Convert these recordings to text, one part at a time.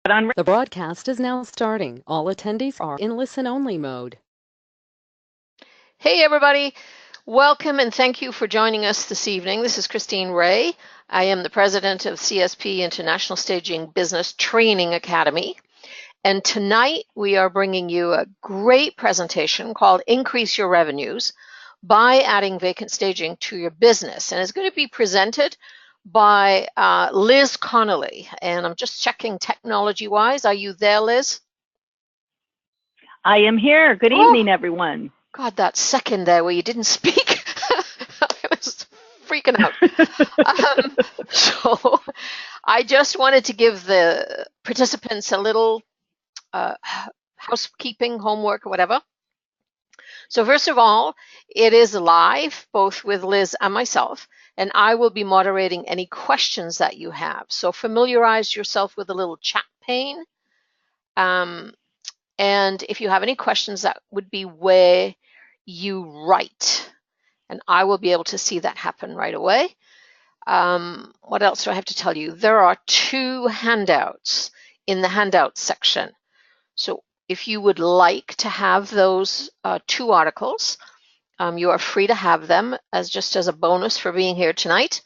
The broadcast is now starting. All attendees are in listen-only mode. Hey everybody, welcome and thank you for joining us this evening. This is Christine Ray. I am the president of CSP International Staging Business Training Academy. And tonight we are bringing you a great presentation called Increase Your Revenues by Adding Vacant Staging to Your Business. And it's going to be presented by Liz Connolly. And I'm just checking technology-wise. Are you there, Liz? I am here. Good evening, everyone. God, that second there where you didn't speak, I was freaking out. So I just wanted to give the participants a little housekeeping, homework, or whatever. So first of all, it is live, both with Liz and myself, and I will be moderating any questions that you have. So familiarize yourself with the little chat pane. And if you have any questions, that would be where you write, and I will be able to see that happen right away. What else do I have to tell you? There are 2 handouts in the handouts section. So if you would like to have those 2 articles, you are free to have them just as a bonus for being here tonight.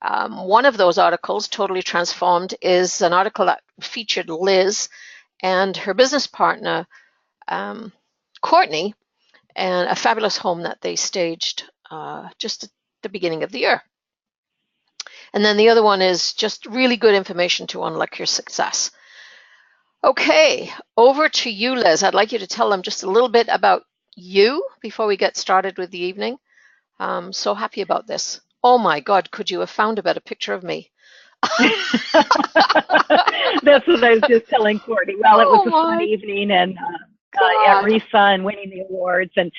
One of those articles, Totally Transformed, is an article that featured Liz and her business partner, Courtney, and a fabulous home that they staged just at the beginning of the year. And then the other one is just really good information to unlock your success. Okay, over to you, Liz. I'd like you to tell them just a little bit about you before we get started with the evening. I'm so happy about this. Oh my God, could you have found a better picture of me? That's what I was just telling Courtney. Well, it was a fun evening, and at RESA and winning the awards, and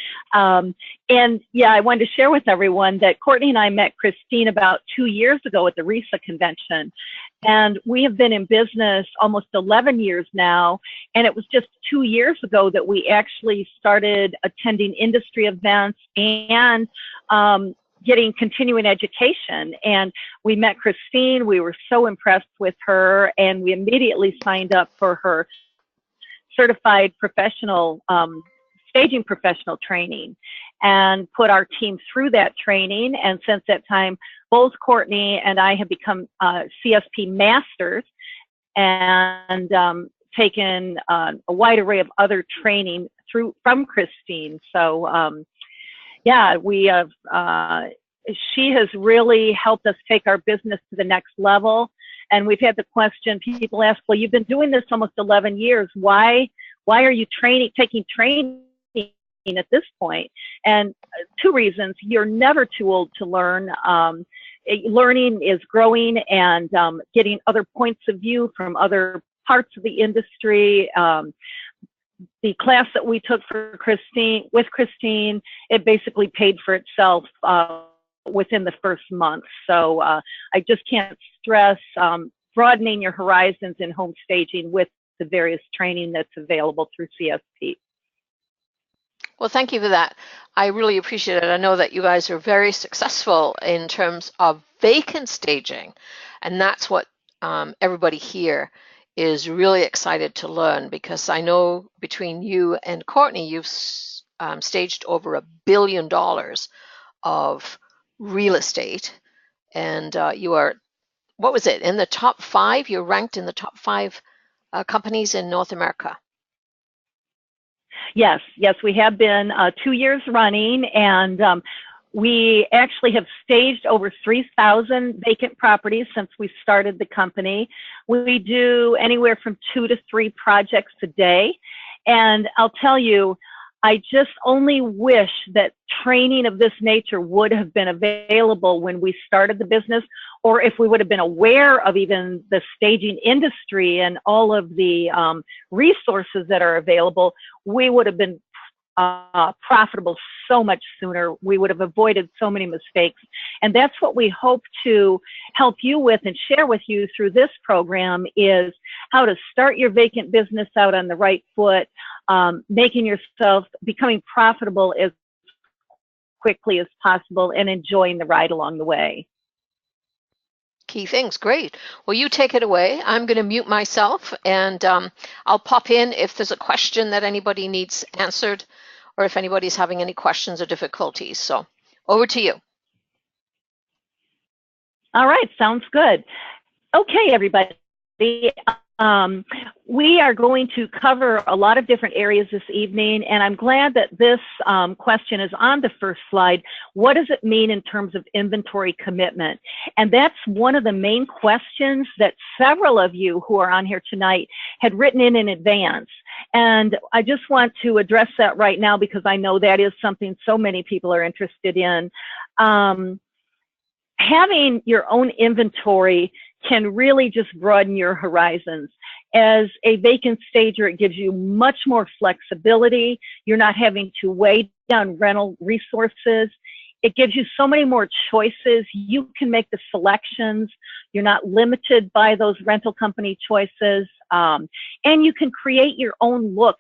yeah, I wanted to share with everyone that Courtney and I met Christine about 2 years ago at the RESA convention, and we have been in business almost 11 years now, and it was just 2 years ago that we actually started attending industry events and getting continuing education. And we met Christine. We were so impressed with her, and we immediately signed up for her certified professional staging professional training and put our team through that training. And since that time, both Courtney and I have become CSP masters and taken a wide array of other training from Christine. So yeah, we have, she has really helped us take our business to the next level. And we've had the question, people ask, well, you've been doing this almost 11 years. Why are you taking training at this point? And 2 reasons. You're never too old to learn. Learning is growing and getting other points of view from other parts of the industry. The class that we took with Christine, it basically paid for itself within the first month. So I just can't stress broadening your horizons in home staging with the various training that's available through CSP. Well, thank you for that. I really appreciate it. I know that you guys are very successful in terms of vacant staging, and that's what everybody here is really excited to learn, because I know between you and Courtney, you've staged over $1 billion of real estate, and you are, what was it, in the top 5? You're ranked in the top 5 companies in North America. Yes, we have been 2 years running, and we actually have staged over 3,000 vacant properties since we started the company. We do anywhere from 2 to 3 projects a day. And I'll tell you, I just only wish that training of this nature would have been available when we started the business, or if we would have been aware of even the staging industry and all of the resources that are available, we would have been profitable so much sooner. We would have avoided so many mistakes. And that's what we hope to help you with and share with you through this program, is how to start your vacant business out on the right foot, becoming profitable as quickly as possible, and enjoying the ride along the way. Key things. Great. Well, you take it away. I'm going to mute myself, and I'll pop in if there's a question that anybody needs answered, or if anybody's having any questions or difficulties. So over to you. All right, sounds good. Okay, everybody. We are going to cover a lot of different areas this evening, and I'm glad that this question is on the first slide. What does it mean in terms of inventory commitment? And that's one of the main questions that several of you who are on here tonight had written in advance. And I just want to address that right now because I know that is something so many people are interested in. Having your own inventory can really just broaden your horizons. As a vacant stager, it gives you much more flexibility. You're not having to weigh down rental resources. It gives you so many more choices. You can make the selections. You're not limited by those rental company choices. And you can create your own look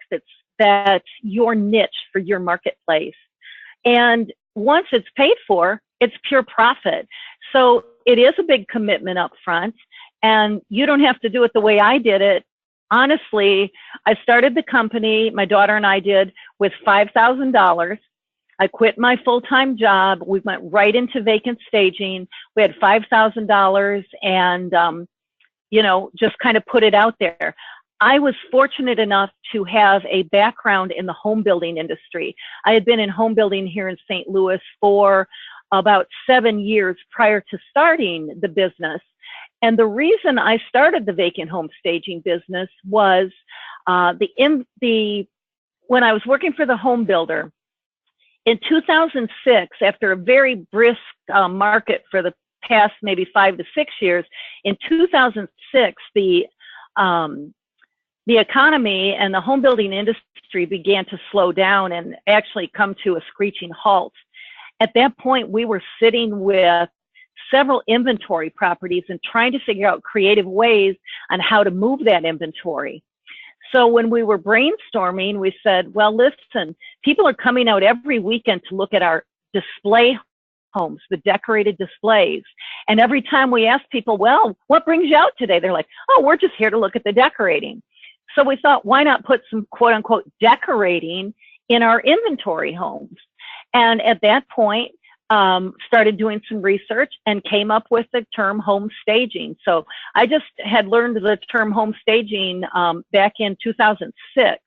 that's your niche for your marketplace. And once it's paid for, it's pure profit. So it is a big commitment up front, and you don't have to do it the way I did it. Honestly, I started the company, my daughter and I did, with $5,000. I quit my full-time job. We went right into vacant staging. We had $5,000 and, you know, just kind of put it out there. I was fortunate enough to have a background in the home building industry. I had been in home building here in St. Louis for about 7 years prior to starting the business. And the reason I started the vacant home staging business was when I was working for the home builder in 2006, after a very brisk market for the past maybe 5 to 6 years, in 2006, the economy and the home building industry began to slow down and actually come to a screeching halt. At that point, we were sitting with several inventory properties and trying to figure out creative ways on how to move that inventory. So when we were brainstorming, we said, well, listen, people are coming out every weekend to look at our display homes, the decorated displays. And every time we ask people, well, what brings you out today? They're like, oh, we're just here to look at the decorating. So we thought, why not put some quote unquote decorating in our inventory homes? And at that point, started doing some research and came up with the term home staging. So I just had learned the term home staging back in 2006.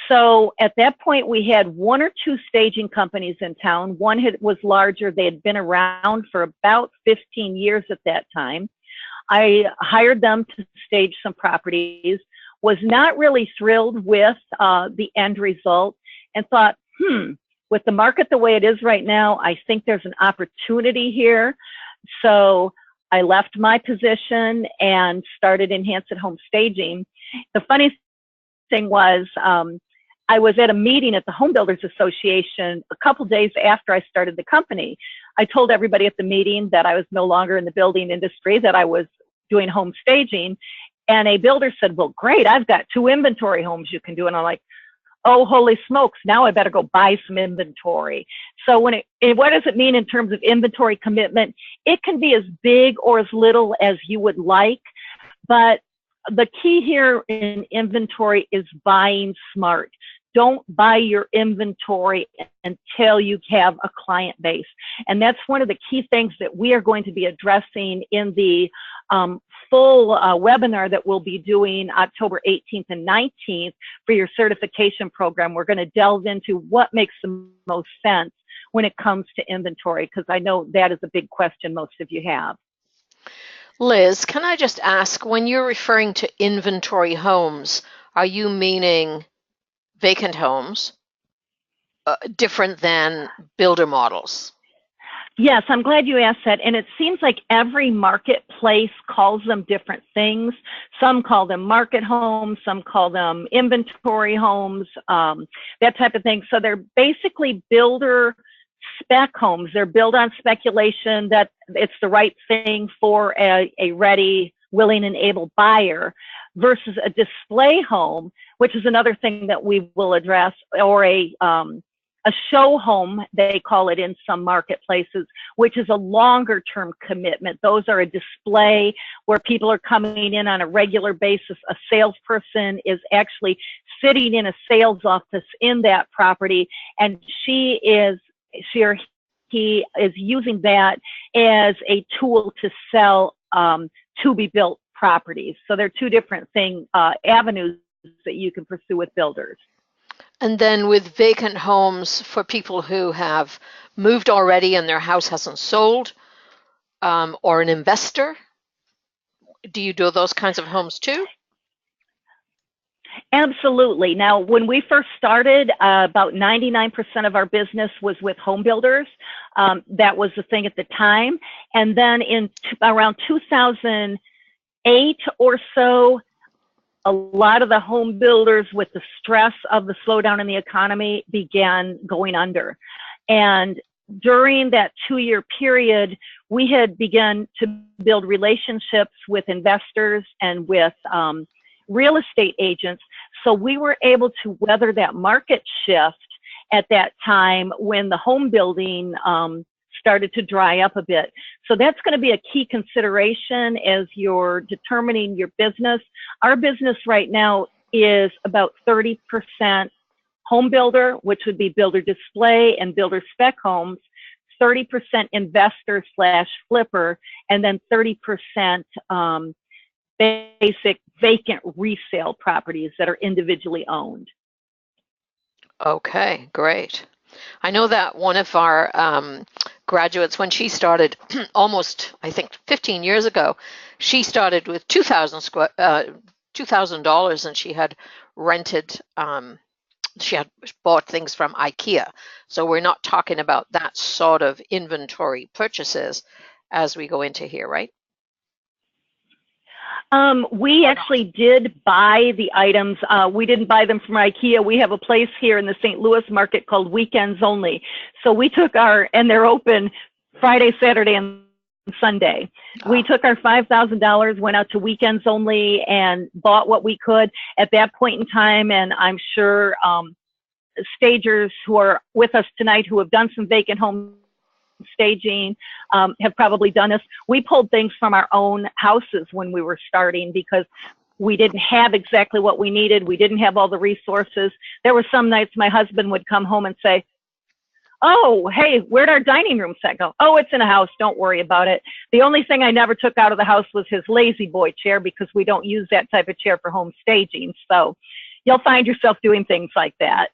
So at that point, we had 1 or 2 staging companies in town. One was larger. They had been around for about 15 years at that time. I hired them to stage some properties, was not really thrilled with the end result, and thought, with the market the way it is right now, I think there's an opportunity here. So I left my position and started INhance Home Staging. The funny thing was, I was at a meeting at the Home Builders Association a couple days after I started the company. I told everybody at the meeting that I was no longer in the building industry, that I was doing home staging. And a builder said, well, great, I've got 2 inventory homes you can do. And I'm like, oh, holy smokes, now I better go buy some inventory. So what does it mean in terms of inventory commitment? It can be as big or as little as you would like, but the key here in inventory is buying smart. Don't buy your inventory until you have a client base. And that's one of the key things that we are going to be addressing in the full webinar that we'll be doing October 18th and 19th for your certification program. We're going to delve into what makes the most sense when it comes to inventory, because I know that is a big question most of you have. Liz, can I just ask, when you're referring to inventory homes, are you meaning vacant homes, different than builder models? Yes, I'm glad you asked that. And it seems like every marketplace calls them different things. Some call them market homes, some call them inventory homes, that type of thing. So they're basically builder spec homes. They're built on speculation that it's the right thing for a ready, willing, and able buyer, versus a display home, which is another thing that we will address, or a a show home, they call it in some marketplaces, which is a longer term commitment. Those are a display where people are coming in on a regular basis. A salesperson is actually sitting in a sales office in that property, and she or he is using that as a tool to sell to be built properties. So there are two different avenues that you can pursue with builders. And then with vacant homes for people who have moved already and their house hasn't sold, or an investor, do you do those kinds of homes too? Absolutely. Now, when we first started, about 99% of our business was with home builders. That was the thing at the time. And then in around 2008 or so, a lot of the home builders, with the stress of the slowdown in the economy, began going under. And during that 2-year period, we had begun to build relationships with investors and with real estate agents. So we were able to weather that market shift at that time when the home building started to dry up a bit. So that's going to be a key consideration as you're determining your business. Our business right now is about 30% home builder, which would be builder display and builder spec homes, 30% investor / flipper, and then 30% basic vacant resale properties that are individually owned. Okay, great. I know that one of our graduates, when she started almost, I think, 15 years ago, she started with $2,000, and she had rented, she had bought things from IKEA. So we're not talking about that sort of inventory purchases as we go into here, right? We actually did buy the items. We didn't buy them from IKEA. We have a place here in the St. Louis market called Weekends Only. So we took and they're open Friday, Saturday, and Sunday. We took our $5,000, went out to Weekends Only and bought what we could at that point in time. And I'm sure stagers who are with us tonight who have done some vacant home staging have probably done this. We pulled things from our own houses when we were starting because we didn't have exactly what we needed. We didn't have all the resources. There were some nights my husband would come home and say, "Oh, hey, where'd our dining room set go?" "Oh, it's in a house. Don't worry about it." The only thing I never took out of the house was his lazy boy chair because we don't use that type of chair for home staging. So you'll find yourself doing things like that.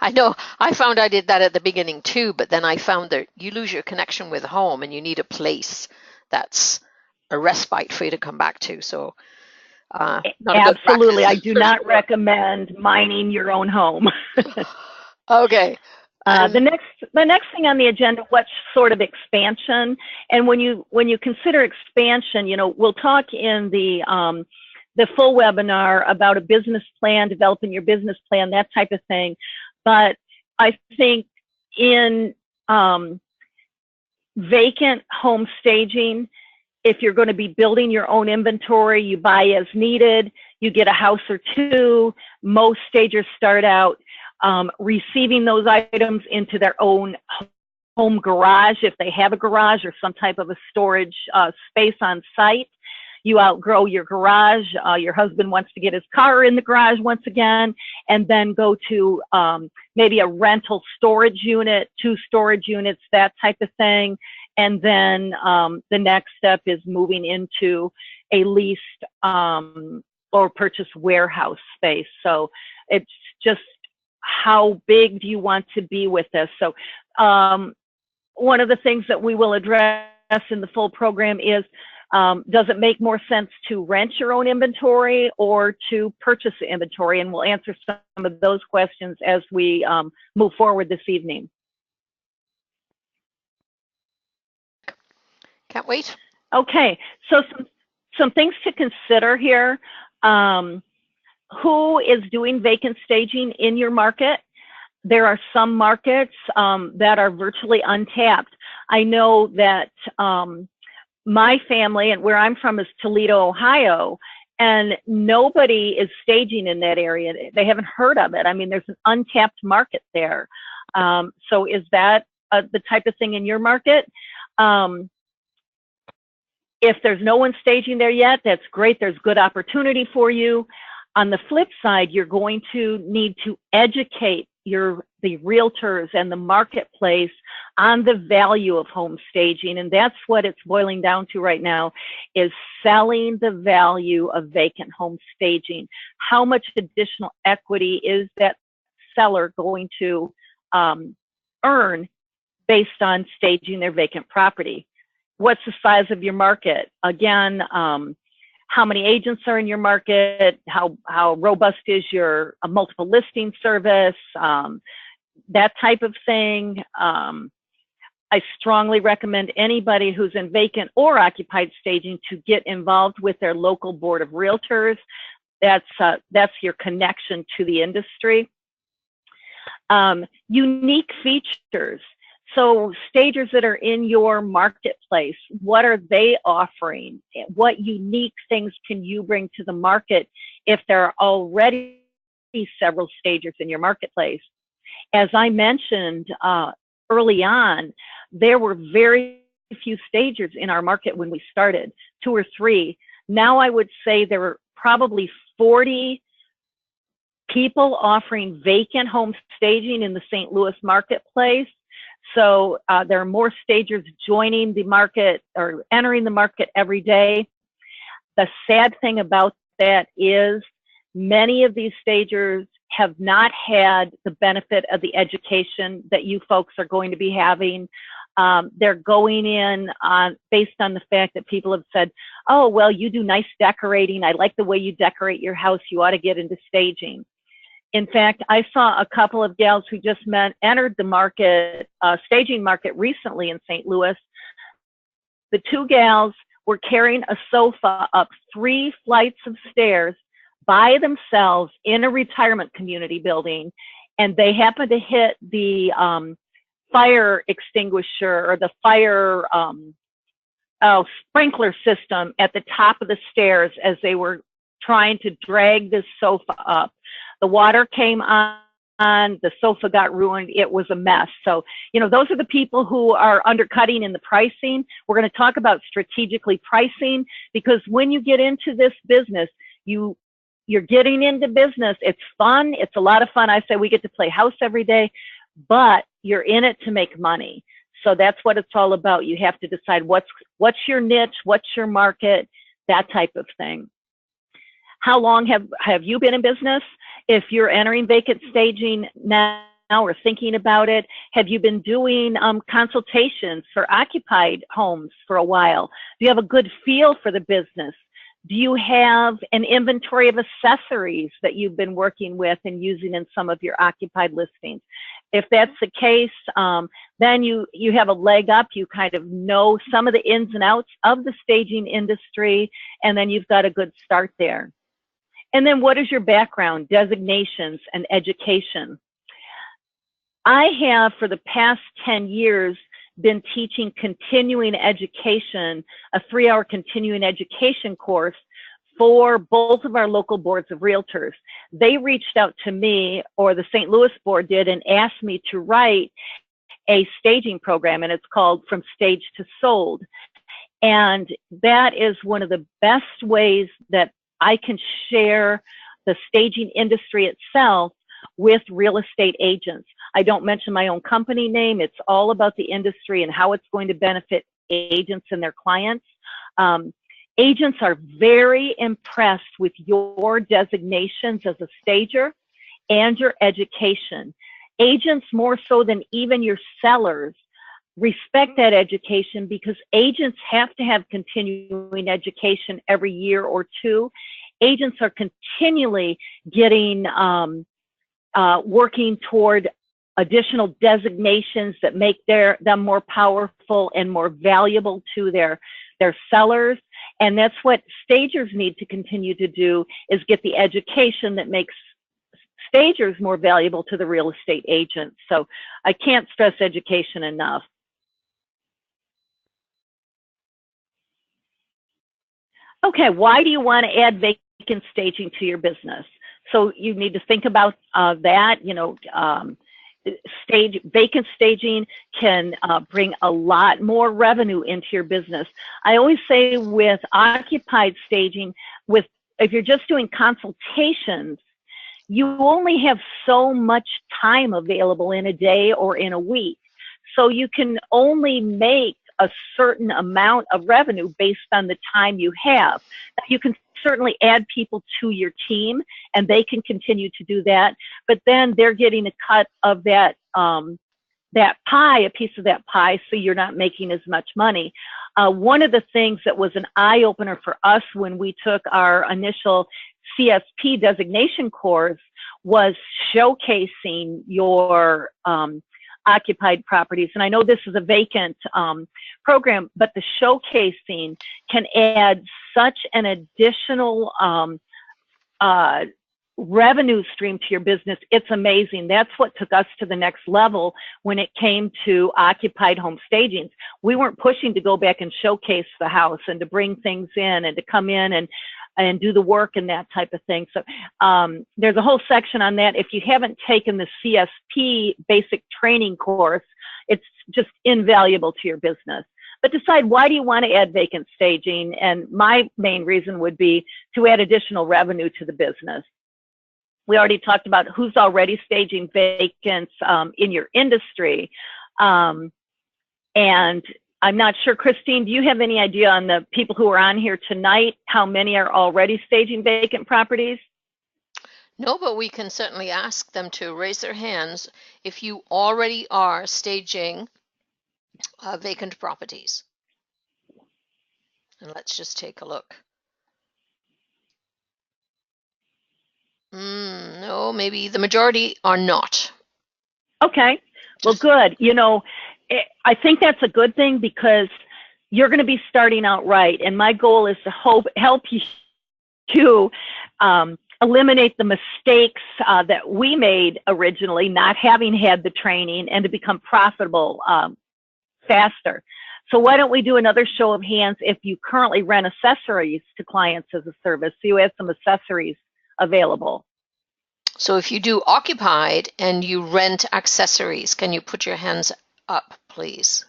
I know. I found I did that at the beginning too, but then I found that you lose your connection with home and you need a place that's a respite for you to come back to. So absolutely. I do not recommend mining your own home. Okay. The next thing on the agenda, what sort of expansion? And when you consider expansion, we'll talk in the full webinar about a business plan, developing your business plan, that type of thing. But I think in vacant home staging, if you're going to be building your own inventory, you buy as needed, you get a house or two. Most stagers start out receiving those items into their own home garage, if they have a garage or some type of a storage space on site. You outgrow your garage, your husband wants to get his car in the garage once again, and then go to maybe a rental storage unit, 2 storage units, that type of thing. And then the next step is moving into a leased or purchased warehouse space. So it's just how big do you want to be with this? So one of the things that we will address in the full program is, does it make more sense to rent your own inventory or to purchase the inventory? And we'll answer some of those questions as we move forward this evening. Can't wait. Okay, so some things to consider here. Who is doing vacant staging in your market? There are some markets that are virtually untapped. I know that my family, and where I'm from is Toledo, Ohio, and nobody is staging in that area. They haven't heard of it. I mean, there's an untapped market there. So is that the type of thing in your market? If there's no one staging there yet, that's great. There's good opportunity for you. On the flip side, you're going to need to educate the realtors and the marketplace on the value of home staging. And that's what it's boiling down to right now, is selling the value of vacant home staging. How much additional equity is that seller going to earn based on staging their vacant property? What's the size of your market? Again, how many agents are in your market? How robust is your multiple listing service? That type of thing. I strongly recommend anybody who's in vacant or occupied staging to get involved with their local board of realtors. That's your connection to the industry. Unique features. So stagers that are in your marketplace, what are they offering? What unique things can you bring to the market if there are already several stagers in your marketplace? As I mentioned early on, there were very few stagers in our market when we started, 2 or 3. Now I would say there were probably 40 people offering vacant home staging in the St. Louis marketplace. So there are more stagers joining the market or entering the market every day. The sad thing about that is many of these stagers have not had the benefit of the education that you folks are going to be having. They're going in based on the fact that people have said, oh, well, you do nice decorating. I like the way you decorate your house. You ought to get into staging. In fact, I saw a couple of gals who just entered the market, staging market recently in St. Louis. The 2 gals were carrying a sofa up 3 flights of stairs by themselves in a retirement community building, and they happened to hit the fire extinguisher or the fire sprinkler system at the top of the stairs as they were trying to drag this sofa up. The water came on, the sofa got ruined. It was a mess. So, those are the people who are undercutting in the pricing. We're going to talk about strategically pricing, because when you get into this business, you're getting into business. It's fun. It's a lot of fun. I say we get to play house every day, but you're in it to make money. So that's what it's all about. You have to decide what's your niche, what's your market, that type of thing. How long have you been in business? If you're entering vacant staging now or thinking about it, have you been doing consultations for occupied homes for a while? Do you have a good feel for the business? Do you have an inventory of accessories that you've been working with and using in some of your occupied listings? If that's the case, then you have a leg up. You kind of know some of the ins and outs of the staging industry, and then you've got a good start there. And then what is your background, designations, and education? I have, for the past 10 years, been teaching continuing education, a 3-hour continuing education course for both of our local boards of realtors. They reached out to me, or the St. Louis board did, and asked me to write a staging program, and it's called From Stage to Sold. And that is one of the best ways that I can share the staging industry itself with real estate agents. I don't mention my own company name. It's all about the industry and how it's going to benefit agents and their clients. Agents are very impressed with your designations as a stager and your education. Agents, more so than even your sellers, respect that education, because agents have to have continuing education every year or 2. Agents are continually getting, working toward additional designations that make them more powerful and more valuable to their sellers. And that's what stagers need to continue to do, is get the education that makes stagers more valuable to the real estate agents. So I can't stress education enough. Okay, why do you want to add vacant vacant staging to your business. So you need to think about that. Vacant staging can bring a lot more revenue into your business. I always say with occupied staging, if you're just doing consultations, you only have so much time available in a day or in a week. So you can only make a certain amount of revenue based on the time you have. Now, you can certainly add people to your team and they can continue to do that, but then they're getting a cut of that pie, a piece of that pie, so you're not making as much money. One of the things that was an eye-opener for us when we took our initial CSP designation course was showcasing your occupied properties. And I know this is a vacant program, but the showcasing can add such an additional revenue stream to your business. It's amazing. That's what took us to the next level when it came to occupied home stagings. We weren't pushing to go back and showcase the house and to bring things in and to come in and do the work and that type of thing. So there's a whole section on that. If you haven't taken the CSP basic training course, it's just invaluable to your business. But decide, why do you want to add vacant staging? And my main reason would be to add additional revenue to the business. We already talked about who's already staging vacants in your industry. And I'm not sure, Christine, do you have any idea on the people who are on here tonight, how many are already staging vacant properties? No, but we can certainly ask them to raise their hands if you already are staging vacant properties. And let's just take a look. No, maybe the majority are not. Okay, well, good. I think that's a good thing because you're going to be starting out right. And my goal is to help you to eliminate the mistakes that we made originally, not having had the training, and to become profitable faster. So why don't we do another show of hands if you currently rent accessories to clients as a service, so you have some accessories available. So if you do occupied and you rent accessories, can you put your hands up, please?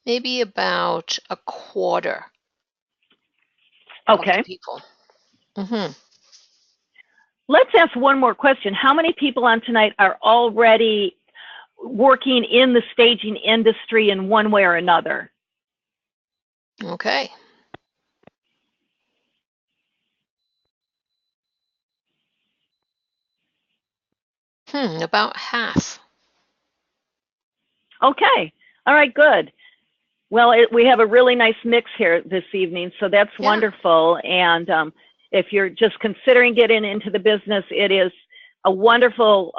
Maybe about a quarter. Okay. Of people. Mm-hmm. Let's ask one more question. How many people on tonight are already working in the staging industry in one way or another? Okay. About half. Okay. All right, good. Well, we have a really nice mix here this evening, so that's wonderful. And if you're just considering getting into the business, it is a wonderful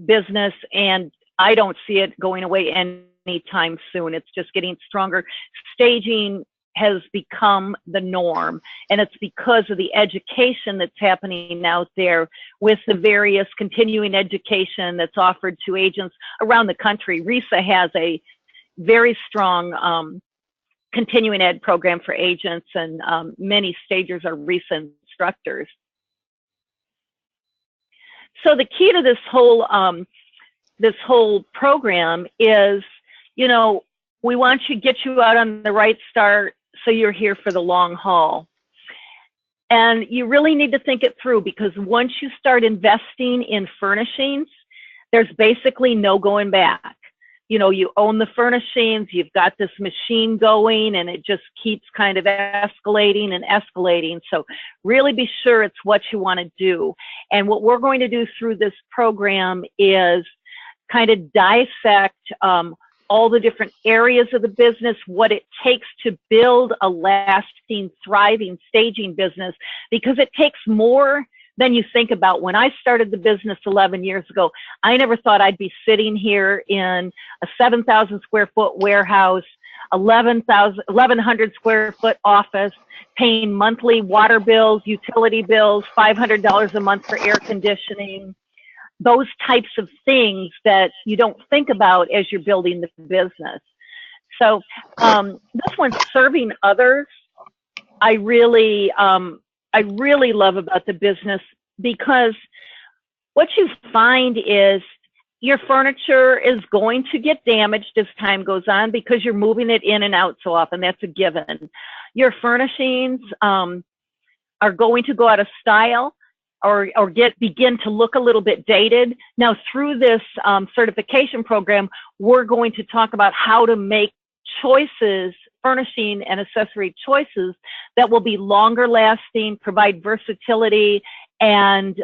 business, and I don't see it going away anytime soon. It's just getting stronger. Staging has become the norm, and it's because of the education that's happening out there with the various continuing education that's offered to agents around the country. RESA has a very strong continuing ed program for agents, and many stagers are RESA instructors. So the key to this whole program is, we want to get you out on the right start so you're here for the long haul. And you really need to think it through, because once you start investing in furnishings, there's basically no going back. You own the furnishings, you've got this machine going, and it just keeps kind of escalating and escalating. So really be sure it's what you want to do. And what we're going to do through this program is kind of dissect all the different areas of the business, what it takes to build a lasting, thriving staging business, because it takes more than you think about. When I started the business 11 years ago, I never thought I'd be sitting here in a 7,000 square foot warehouse, 1,100 square foot office, paying monthly water bills, utility bills, $500 a month for air conditioning, those types of things that you don't think about as you're building the business. So this one's serving others. I really love about the business, because what you find is your furniture is going to get damaged as time goes on because you're moving it in and out so often. That's a given. Your furnishings are going to go out of style or begin to look a little bit dated. Now, through this certification program, we're going to talk about how to make choices, furnishing and accessory choices that will be longer lasting, provide versatility, and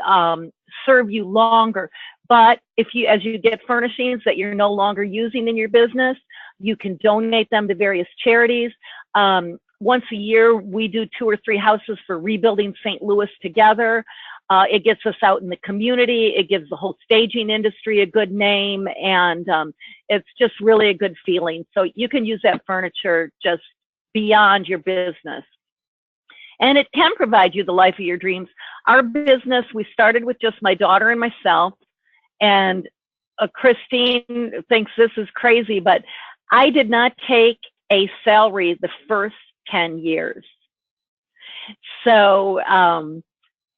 serve you longer. But if you, as you get furnishings that you're no longer using in your business, you can donate them to various charities. Once a year, we do 2 or 3 houses for Rebuilding St. Louis Together. It gets us out in the community. It gives the whole staging industry a good name, and it's just really a good feeling. So you can use that furniture just beyond your business. And it can provide you the life of your dreams. Our business, we started with just my daughter and myself, and Christine thinks this is crazy, but I did not take a salary the first 10 years. So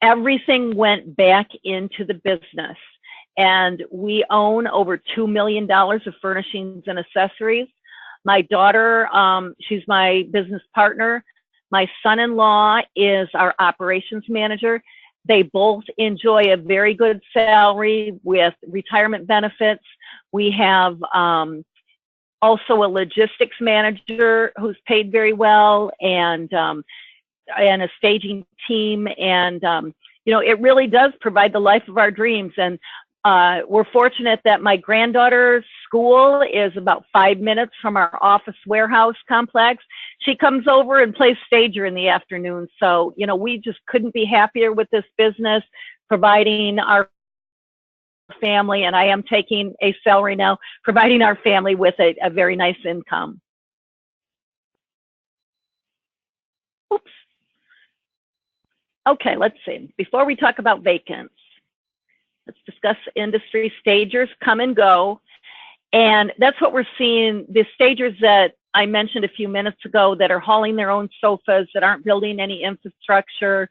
everything went back into the business, and we own over $2 million of furnishings and accessories. My daughter, she's my business partner. My son-in-law is our operations manager. They both enjoy a very good salary with retirement benefits. We have also a logistics manager who's paid very well, and a staging team. And, you know, it really does provide the life of our dreams. And we're fortunate that my granddaughter's school is about 5 minutes from our office warehouse complex. She comes over and plays stager in the afternoon. So, you know, we just couldn't be happier with this business, providing our family, and I am taking a salary now, providing our family with a very nice income. Oops. Okay, let's see. Before we talk about Vacants, let's discuss industry. Stagers come and go, and that's what we're seeing. The stagers that I mentioned a few minutes ago that are hauling their own sofas, that aren't building any infrastructure,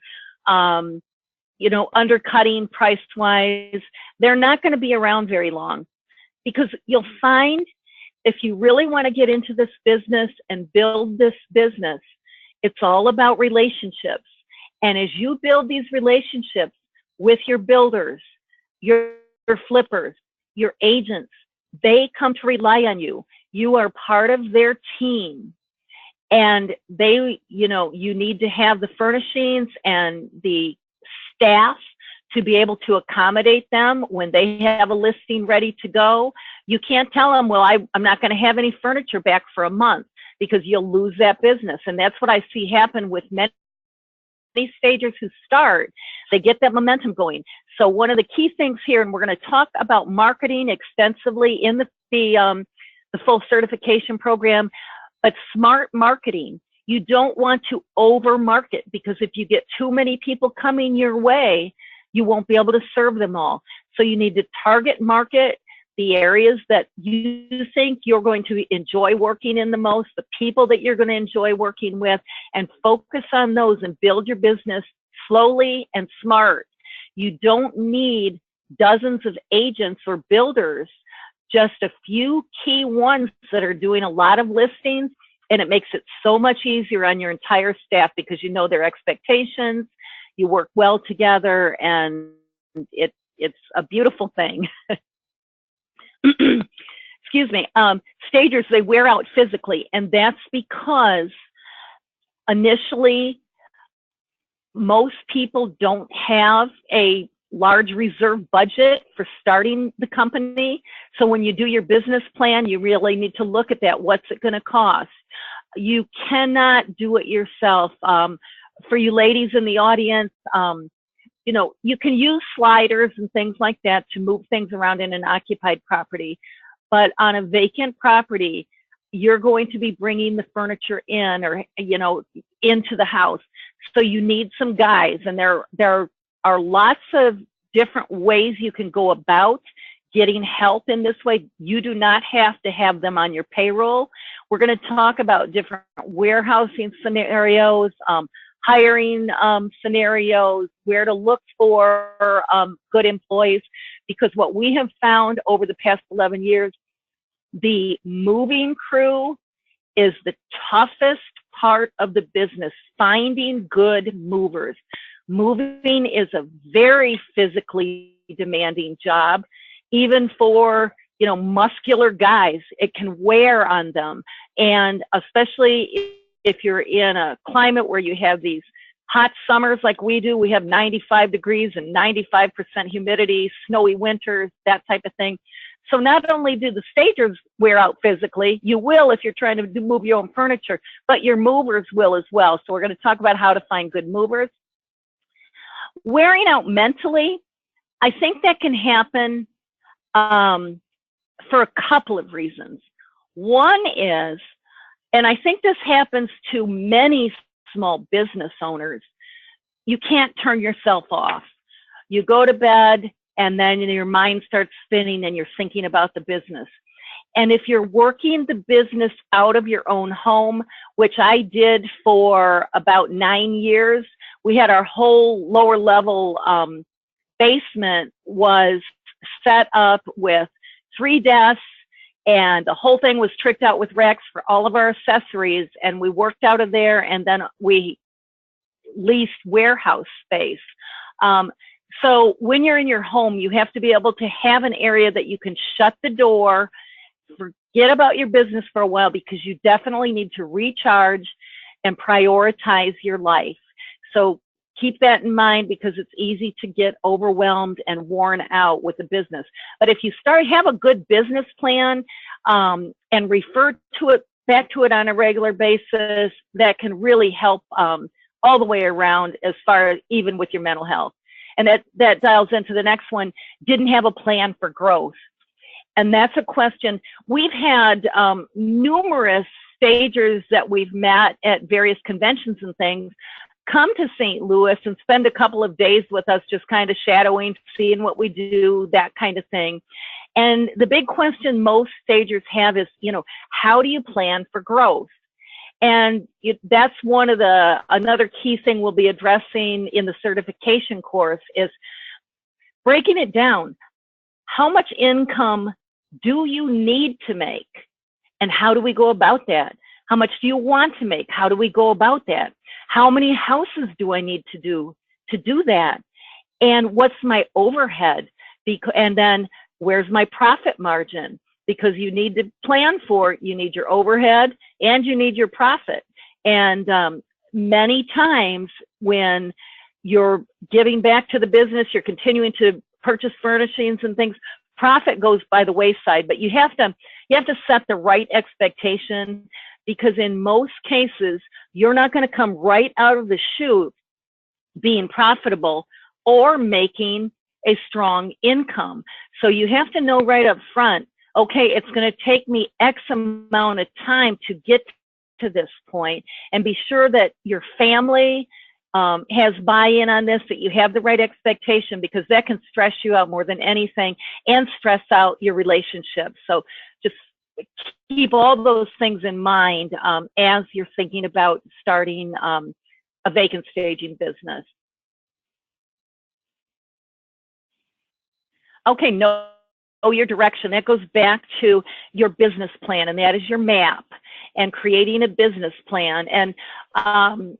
you know, undercutting price-wise, they're not going to be around very long, because you'll find if you really want to get into this business and build this business, it's all about relationships. And as you build these relationships with your builders, your flippers, your agents, they come to rely on you. You are part of their team. And they, you know, you need to have the furnishings and the staff to be able to accommodate them when they have a listing ready to go. You can't tell them, well, I'm not going to have any furniture back for a month, because you'll lose that business. And that's what I see happen with many stagers who start. They get that momentum going. So one of the key things here, and we're going to talk about marketing extensively in the full certification program, but smart marketing. You don't want to over market, because if you get too many people coming your way, you won't be able to serve them all. So you need to target market the areas that you think you're going to enjoy working in the most, the people that you're going to enjoy working with, and focus on those and build your business slowly and smart. You don't need dozens of agents or builders, just a few key ones that are doing a lot of listings, and it makes it so much easier on your entire staff, because you know their expectations, you work well together, and it's a beautiful thing. Excuse me. Stagers, they wear out physically, and that's because initially most people don't have a large reserve budget for starting the company. So when you do your business plan, you really need to look at that. What's it going to cost? You cannot do it yourself. For you ladies in the audience, you know, you can use sliders and things like that to move things around in an occupied property. But on a vacant property, you're going to be bringing the furniture in, or, you know, into the house. So you need some guys, and there are lots of different ways you can go about getting help in this way. You do not have to have them on your payroll. We're going to talk about different warehousing scenarios, hiring scenarios, where to look for good employees, because what we have found over the past 11 years, the moving crew is the toughest part of the business, finding good movers. Moving is a very physically demanding job, even for, you know, muscular guys. It can wear on them, and especially if you're in a climate where you have these hot summers like we do, we have 95 degrees and 95% humidity, snowy winters, that type of thing. So not only do the stagers wear out physically, you will if you're trying to move your own furniture, but your movers will as well. So we're going to talk about how to find good movers. Wearing out mentally, I think that can happen for a couple of reasons. One is, and I think this happens to many small business owners, you can't turn yourself off. You go to bed and then your mind starts spinning and you're thinking about the business. And if you're working the business out of your own home, which I did for about 9 years, we had our whole lower level basement was set up with 3 desks, and the whole thing was tricked out with racks for all of our accessories, and we worked out of there, and then we leased warehouse space. So when you're in your home, you have to be able to have an area that you can shut the door, forget about your business for a while, because you definitely need to recharge and prioritize your life. So keep that in mind, because it's easy to get overwhelmed and worn out with the business. But if you have a good business plan and refer to it, back to it on a regular basis, that can really help all the way around, as far as even with your mental health. And that dials into the next one, didn't have a plan for growth. And that's a question. We've had numerous stagers that we've met at various conventions and things come to St. Louis and spend a couple of days with us, just kind of shadowing, seeing what we do, that kind of thing. And the big question most stagers have is, you know, how do you plan for growth? And that's one of another key thing we'll be addressing in the certification course is breaking it down. How much income do you need to make? And how do we go about that? How much do you want to make? How do we go about that? How many houses do I need to do that? And what's my overhead? And then where's my profit margin? Because you need to plan for, you need your overhead and you need your profit. And many times when you're giving back to the business, you're continuing to purchase furnishings and things, profit goes by the wayside. But you have to set the right expectation, because in most cases, you're not going to come right out of the chute being profitable or making a strong income. So you have to know right up front, okay, it's going to take me X amount of time to get to this point, and be sure that your family has buy-in on this, that you have the right expectation, because that can stress you out more than anything and stress out your relationship. So just keep all those things in mind as you're thinking about starting a vacant staging business. Okay, know your direction. That goes back to your business plan, and that is your map and creating a business plan. And,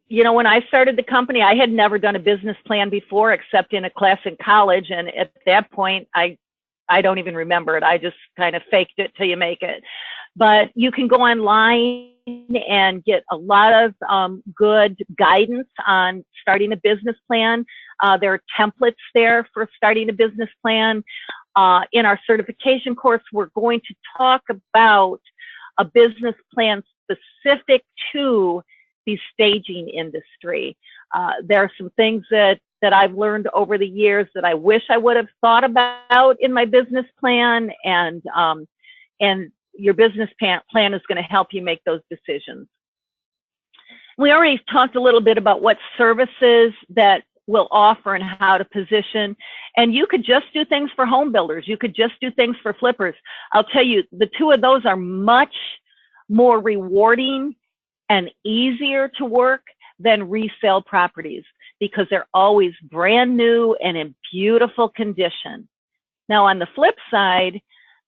you know, when I started the company, I had never done a business plan before except in a class in college. And at that point, I don't even remember it. I just kind of faked it till you make it. But you can go online and get a lot of good guidance on starting a business plan. There are templates there for starting a business plan. In our certification course, we're going to talk about a business plan specific to the staging industry. There are some things that I've learned over the years that I wish I would have thought about in my business plan, and your business plan is going to help you make those decisions. We already talked a little bit about what services that we'll offer and how to position. And you could just do things for home builders. You could just do things for flippers. I'll tell you, the two of those are much more rewarding and easier to work than resale properties because they're always brand new and in beautiful condition. Now, on the flip side,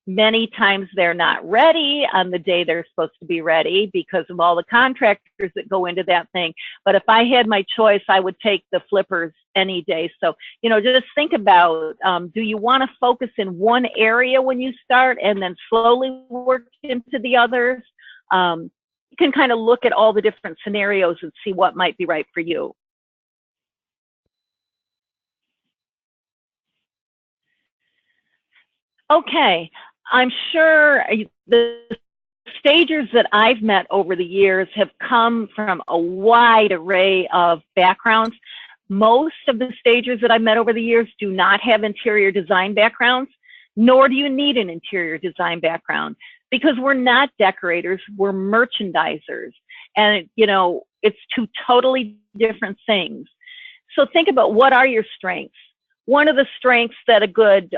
many times they're not ready on the day they're supposed to be ready because of all the contractors that go into that thing. But if I had my choice, I would take the flippers any day. So, just think about, do you want to focus in one area when you start and then slowly work into the others? You can kind of look at all the different scenarios and see what might be right for you. Okay, I'm sure the stagers that I've met over the years have come from a wide array of backgrounds. Most of the stagers that I've met over the years do not have interior design backgrounds, nor do you need an interior design background because we're not decorators, we're merchandisers. And, it's two totally different things. So think about, what are your strengths? One of the strengths that a good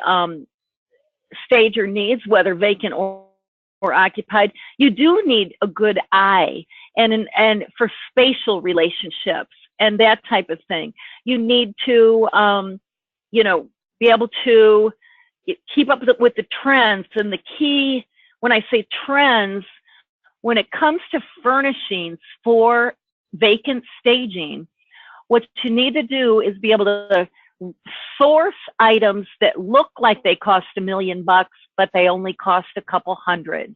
stager needs, whether vacant or occupied, you do need a good eye and for spatial relationships and that type of thing. You need to, be able to keep up with the trends. And the key, when I say trends, when it comes to furnishings for vacant staging, what you need to do is be able to source items that look like they cost $1 million, but they only cost a couple hundred.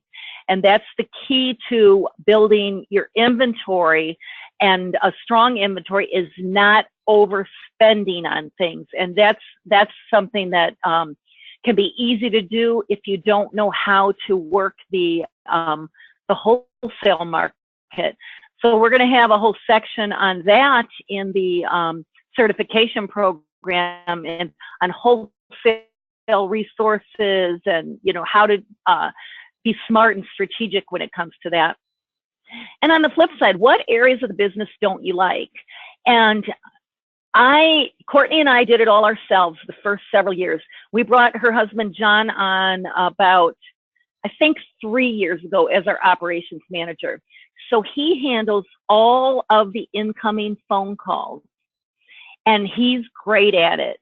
And that's the key to building your inventory. And a strong inventory is not overspending on things. And that's something that can be easy to do if you don't know how to work the wholesale market. So we're going to have a whole section on that in the certification program and on wholesale resources and how to be smart and strategic when it comes to that. And on the flip side, what areas of the business don't you like? And Courtney and I did it all ourselves the first several years. We brought her husband John on about, I think, 3 years ago as our operations manager. So he handles all of the incoming phone calls, and he's great at it.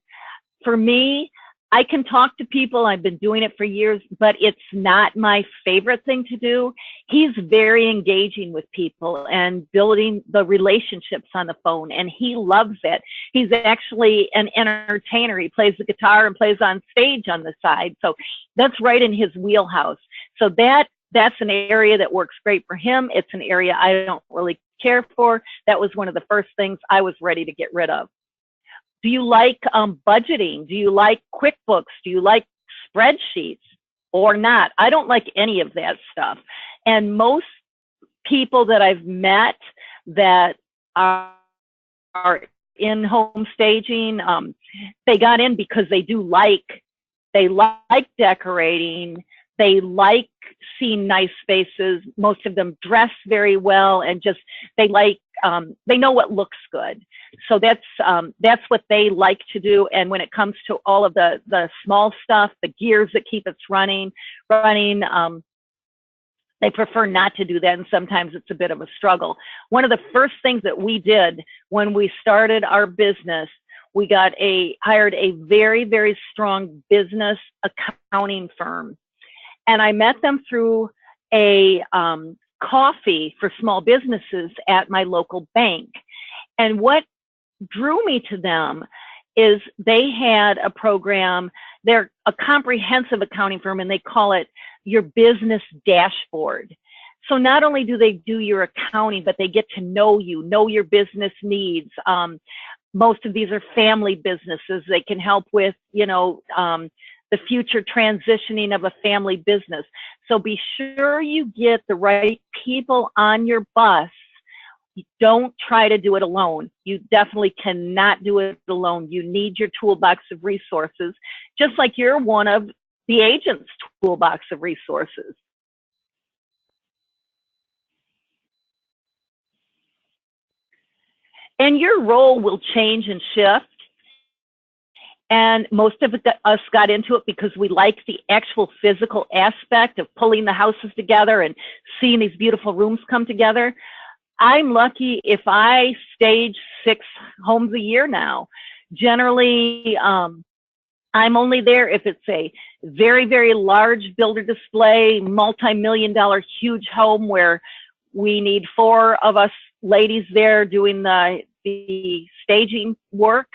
For me, I can talk to people. I've been doing it for years, but it's not my favorite thing to do. He's very engaging with people and building the relationships on the phone, and he loves it. He's actually an entertainer. He plays the guitar and plays on stage on the side. So that's right in his wheelhouse. So that's an area that works great for him. It's an area I don't really care for. That was one of the first things I was ready to get rid of. Do you like budgeting? Do you like QuickBooks? Do you like spreadsheets or not? I don't like any of that stuff. And most people that I've met that are in home staging, they got in because they like decorating. They like seeing nice spaces. Most of them dress very well and just, they know what looks good. So that's what they like to do. And when it comes to all of the small stuff, the gears that keep us running, they prefer not to do that. And sometimes it's a bit of a struggle. One of the first things that we did when we started our business, we hired a very, very strong business accounting firm. And I met them through a coffee for small businesses at my local bank. And what drew me to them is they had a program. They're a comprehensive accounting firm, and they call it your business dashboard. So not only do they do your accounting, but they get to know you, know your business needs. Most of these are family businesses. They can help with, the future transitioning of a family business. So be sure you get the right people on your bus. Don't try to do it alone. You definitely cannot do it alone. You need your toolbox of resources, just like you're one of the agent's toolbox of resources. And your role will change and shift. And most of us got into it because we like the actual physical aspect of pulling the houses together and seeing these beautiful rooms come together. I'm lucky if I stage 6 homes a year now. Generally, I'm only there if it's a very, very large builder display, multi-million-dollar huge home where we need 4 of us ladies there doing the staging work.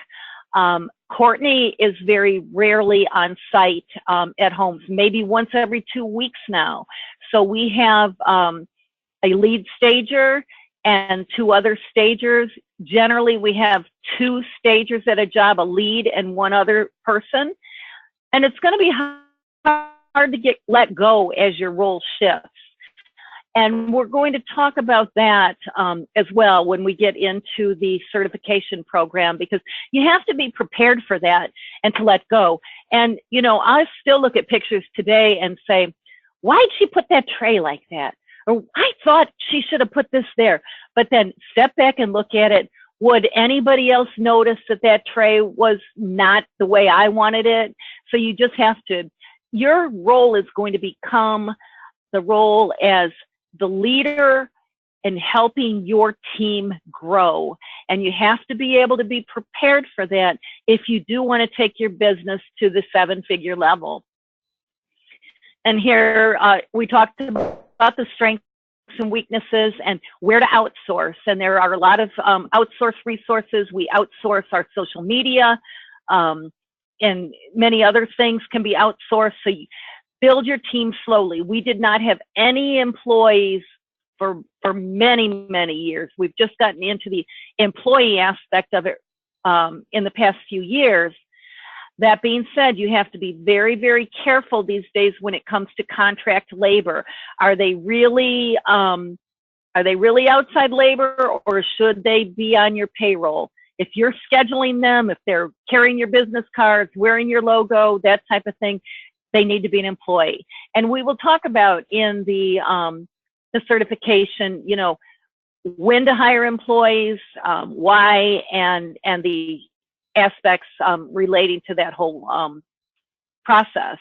Courtney is very rarely on site at homes, maybe once every 2 weeks now. So we have a lead stager and 2 other stagers. Generally, we have 2 stagers at a job, a lead and 1 other person. And it's going to be hard to let go as your role shifts. And we're going to talk about that as well when we get into the certification program, because you have to be prepared for that and to let go. And, you know, I still look at pictures today and say, why'd she put that tray like that? Or I thought she should have put this there. But then step back and look at it. Would anybody else notice that that tray was not the way I wanted it? So you just have to, your role is going to become the role as the leader and helping your team grow. And you have to be able to be prepared for that if you do want to take your business to the 7-figure level. And here we talked about the strengths and weaknesses and where to outsource. And there are a lot of outsource resources. We outsource our social media and many other things can be outsourced. So you build your team slowly. We did not have any employees for many, many years. We've just gotten into the employee aspect of it in the past few years. That being said, you have to be very, very careful these days when it comes to contract labor. Are they really outside labor, or should they be on your payroll? If you're scheduling them, if they're carrying your business cards, wearing your logo, that type of thing, they need to be an employee. And we will talk about in the certification, you know, when to hire employees, why, and the aspects relating to that whole process.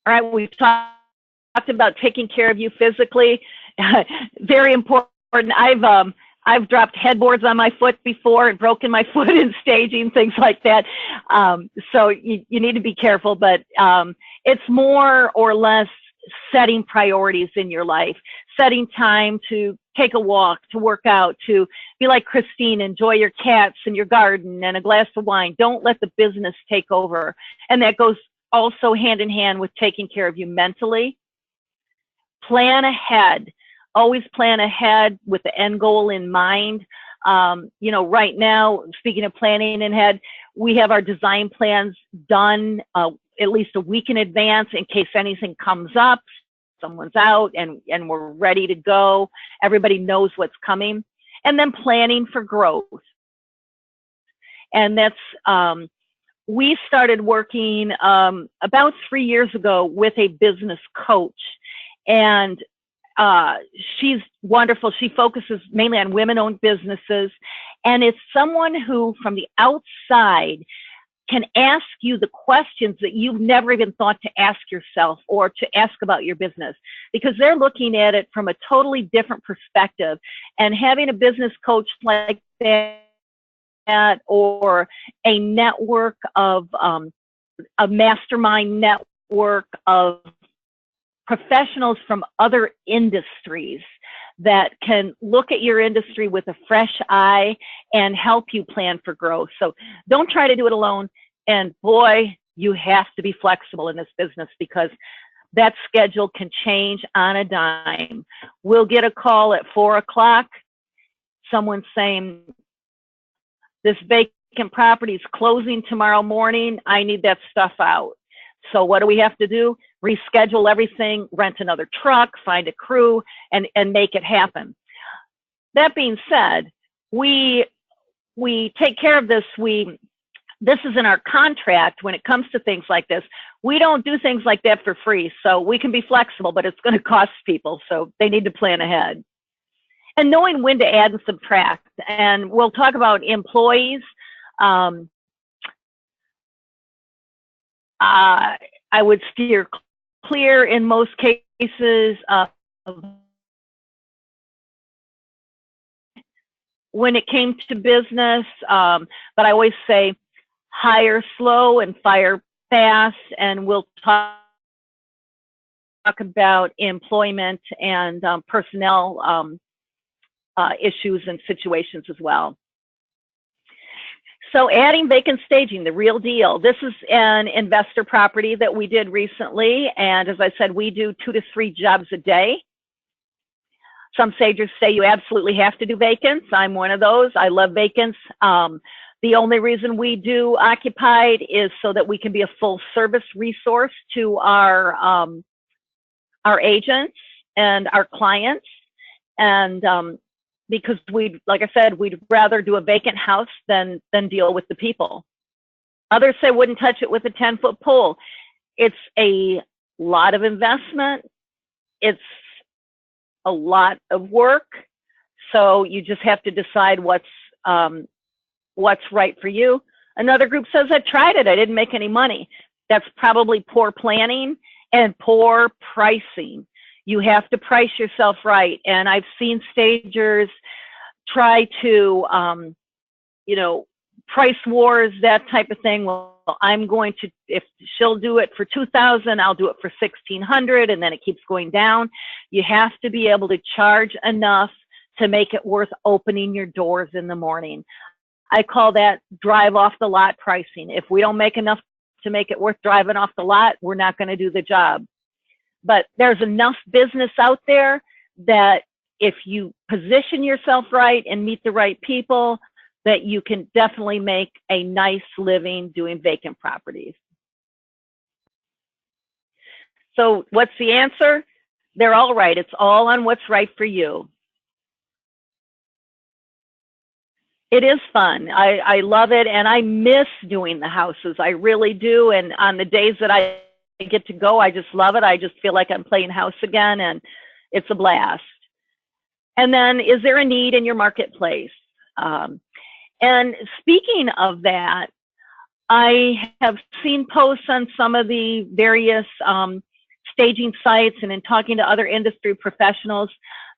All right, we've talked about taking care of you physically. Very important. I've dropped headboards on my foot before and broken my foot in staging, things like that. So you need to be careful, but it's more or less setting priorities in your life, setting time to take a walk, to work out, to be like Christine, enjoy your cats and your garden and a glass of wine. Don't let the business take over. And that goes also hand in hand with taking care of you mentally. Plan ahead. Always plan ahead with the end goal in mind. You know, right now, speaking of planning ahead, we have our design plans done at least a week in advance in case anything comes up, someone's out, and we're ready to go. Everybody knows what's coming. And then planning for growth. And that's, we started working about 3 years ago with a business coach. And she's wonderful. She focuses mainly on women-owned businesses, and it's someone who, from the outside, can ask you the questions that you've never even thought to ask yourself or to ask about your business, because they're looking at it from a totally different perspective. And having a business coach like that, or a network of a mastermind network of professionals from other industries that can look at your industry with a fresh eye and help you plan for growth. So don't try to do it alone. And boy, you have to be flexible in this business, because that schedule can change on a dime. We'll get a call at 4 o'clock, someone saying, this vacant property is closing tomorrow morning. I need that stuff out. So what do we have to do? Reschedule everything, rent another truck, find a crew, and make it happen. That being said, we take care of this. This is in our contract when it comes to things like this. We don't do things like that for free. So we can be flexible, but it's going to cost people. So they need to plan ahead. and knowing when to add and subtract. And we'll talk about employees. I would steer clear in most cases of when it came to business, but I always say hire slow and fire fast, and we'll talk about employment and personnel issues and situations as well. So adding vacant staging, the real deal. This is an investor property that we did recently, and as I said, we do 2 to 3 jobs a day. Some stagers say you absolutely have to do vacants. I'm one of those. I love vacants. The only reason we do occupied is so that we can be a full service resource to our agents and our clients. And because like I said, we'd rather do a vacant house than deal with the people. Others say wouldn't touch it with a 10-foot pole. It's a lot of investment. It's a lot of work. So you just have to decide what's right for you. Another group says, I tried it, I didn't make any money. That's probably poor planning and poor pricing. You have to price yourself right. And I've seen stagers try to, price wars, that type of thing. Well, I'm going to, if she'll do it for $2,000, I'll do it for $1,600, and then it keeps going down. You have to be able to charge enough to make it worth opening your doors in the morning. I call that drive off the lot pricing. If we don't make enough to make it worth driving off the lot, we're not going to do the job. But there's enough business out there that if you position yourself right and meet the right people, that you can definitely make a nice living doing vacant properties. So what's the answer? They're all right. It's all on what's right for you. It is fun. I love it, and I miss doing the houses. I really do. And on the days that I get to go, I just love it. I just feel like I'm playing house again, and it's a blast. And then, is there a need in your marketplace? And speaking of that, I have seen posts on some of the various staging sites and in talking to other industry professionals.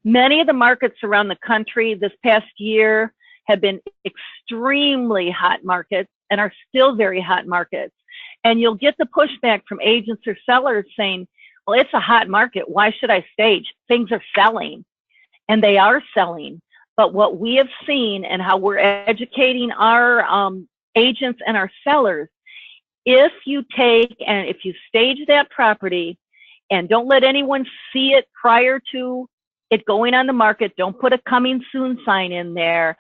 Many of the markets around the country this past year have been extremely hot markets and are still very hot markets. And you'll get the pushback from agents or sellers saying, well, it's a hot market. Why should I stage? Things are selling. And they are selling. But what we have seen and how we're educating our agents and our sellers, if you take and if you stage that property and don't let anyone see it prior to it going on the market, don't put a coming soon sign in there,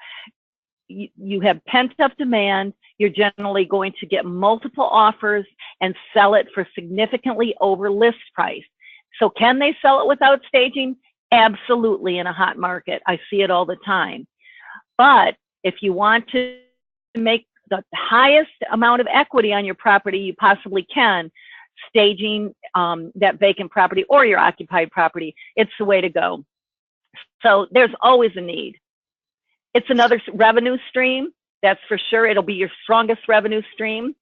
you have pent up demand. You're generally going to get multiple offers and sell it for significantly over list price. So can they sell it without staging? Absolutely, in a hot market. I see it all the time. But if you want to make the highest amount of equity on your property you possibly can, staging that vacant property or your occupied property, it's the way to go. So there's always a need. It's another revenue stream, that's for sure. It'll be your strongest revenue stream.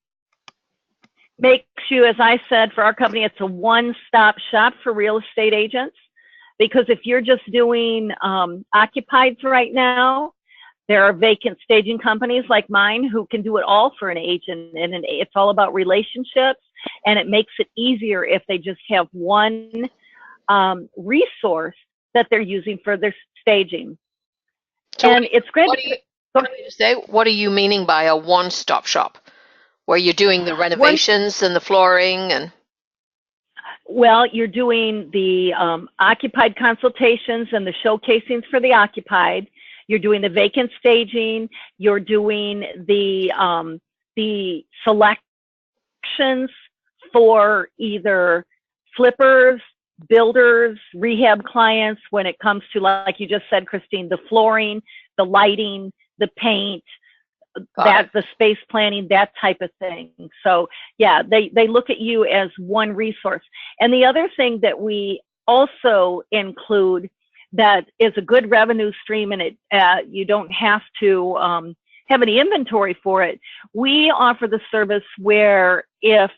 Makes you, as I said, for our company, it's a one-stop shop for real estate agents. Because if you're just doing occupieds right now, there are vacant staging companies like mine who can do it all for an agent. And it's all about relationships. And it makes it easier if they just have one resource that they're using for their staging. So and it's great. What are you meaning by a one-stop shop, where you're doing the renovations and the flooring and? Well, you're doing the occupied consultations and the showcasings for the occupied. You're doing the vacant staging. You're doing the selections for either flippers, builders, rehab clients when it comes to, like you just said, Christine, the flooring, the lighting, the paint, the space planning, that type of thing. So yeah, they look at you as one resource. And the other thing that we also include that is a good revenue stream, and you don't have to have any inventory for it. We offer the service where if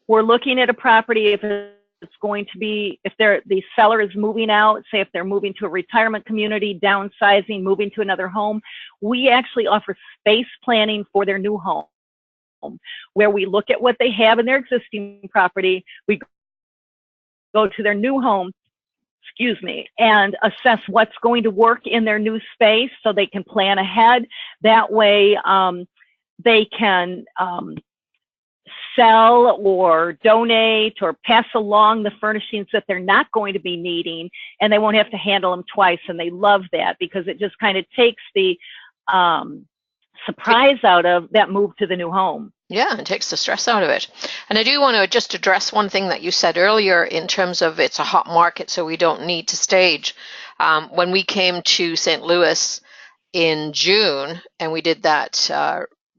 we're looking at a property, if it's going to be, if the seller is moving out, say if they're moving to a retirement community, downsizing, moving to another home, we actually offer space planning for their new home, where we look at what they have in their existing property, we go to their new home, excuse me, and assess what's going to work in their new space so they can plan ahead. That way they can sell or donate or pass along the furnishings that they're not going to be needing, and they won't have to handle them twice. And they love that because it just kind of takes the surprise out of that move to the new home. Yeah, it takes the stress out of it. And I do want to just address one thing that you said earlier in terms of it's a hot market, so we don't need to stage. When we came to St. Louis in June and we did that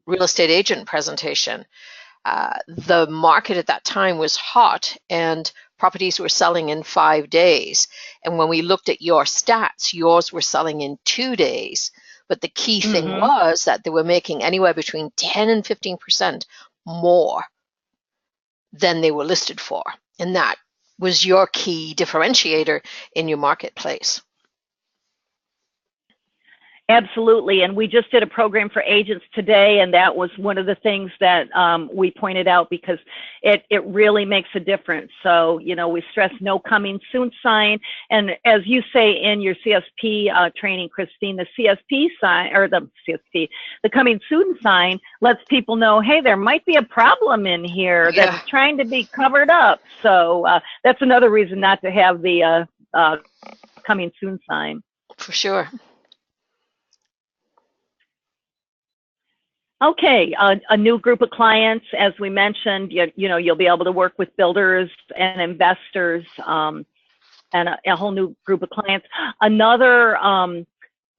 real estate agent presentation, the market at that time was hot and properties were selling in 5 days. And when we looked at your stats, yours were selling in 2 days. But the key thing was that they were making anywhere between 10 and 15% more than they were listed for. And that was your key differentiator in your marketplace. Absolutely. And we just did a program for agents today, and that was one of the things that we pointed out because it really makes a difference. So, you know, we stress no coming soon sign. And as you say in your CSP training, Christine, the CSP sign, or the coming soon sign lets people know, hey, there might be a problem in here that's trying to be covered up. So that's another reason not to have the coming soon sign. For sure. Okay, a new group of clients, as we mentioned, you know, you'll be able to work with builders and investors and a whole new group of clients. Another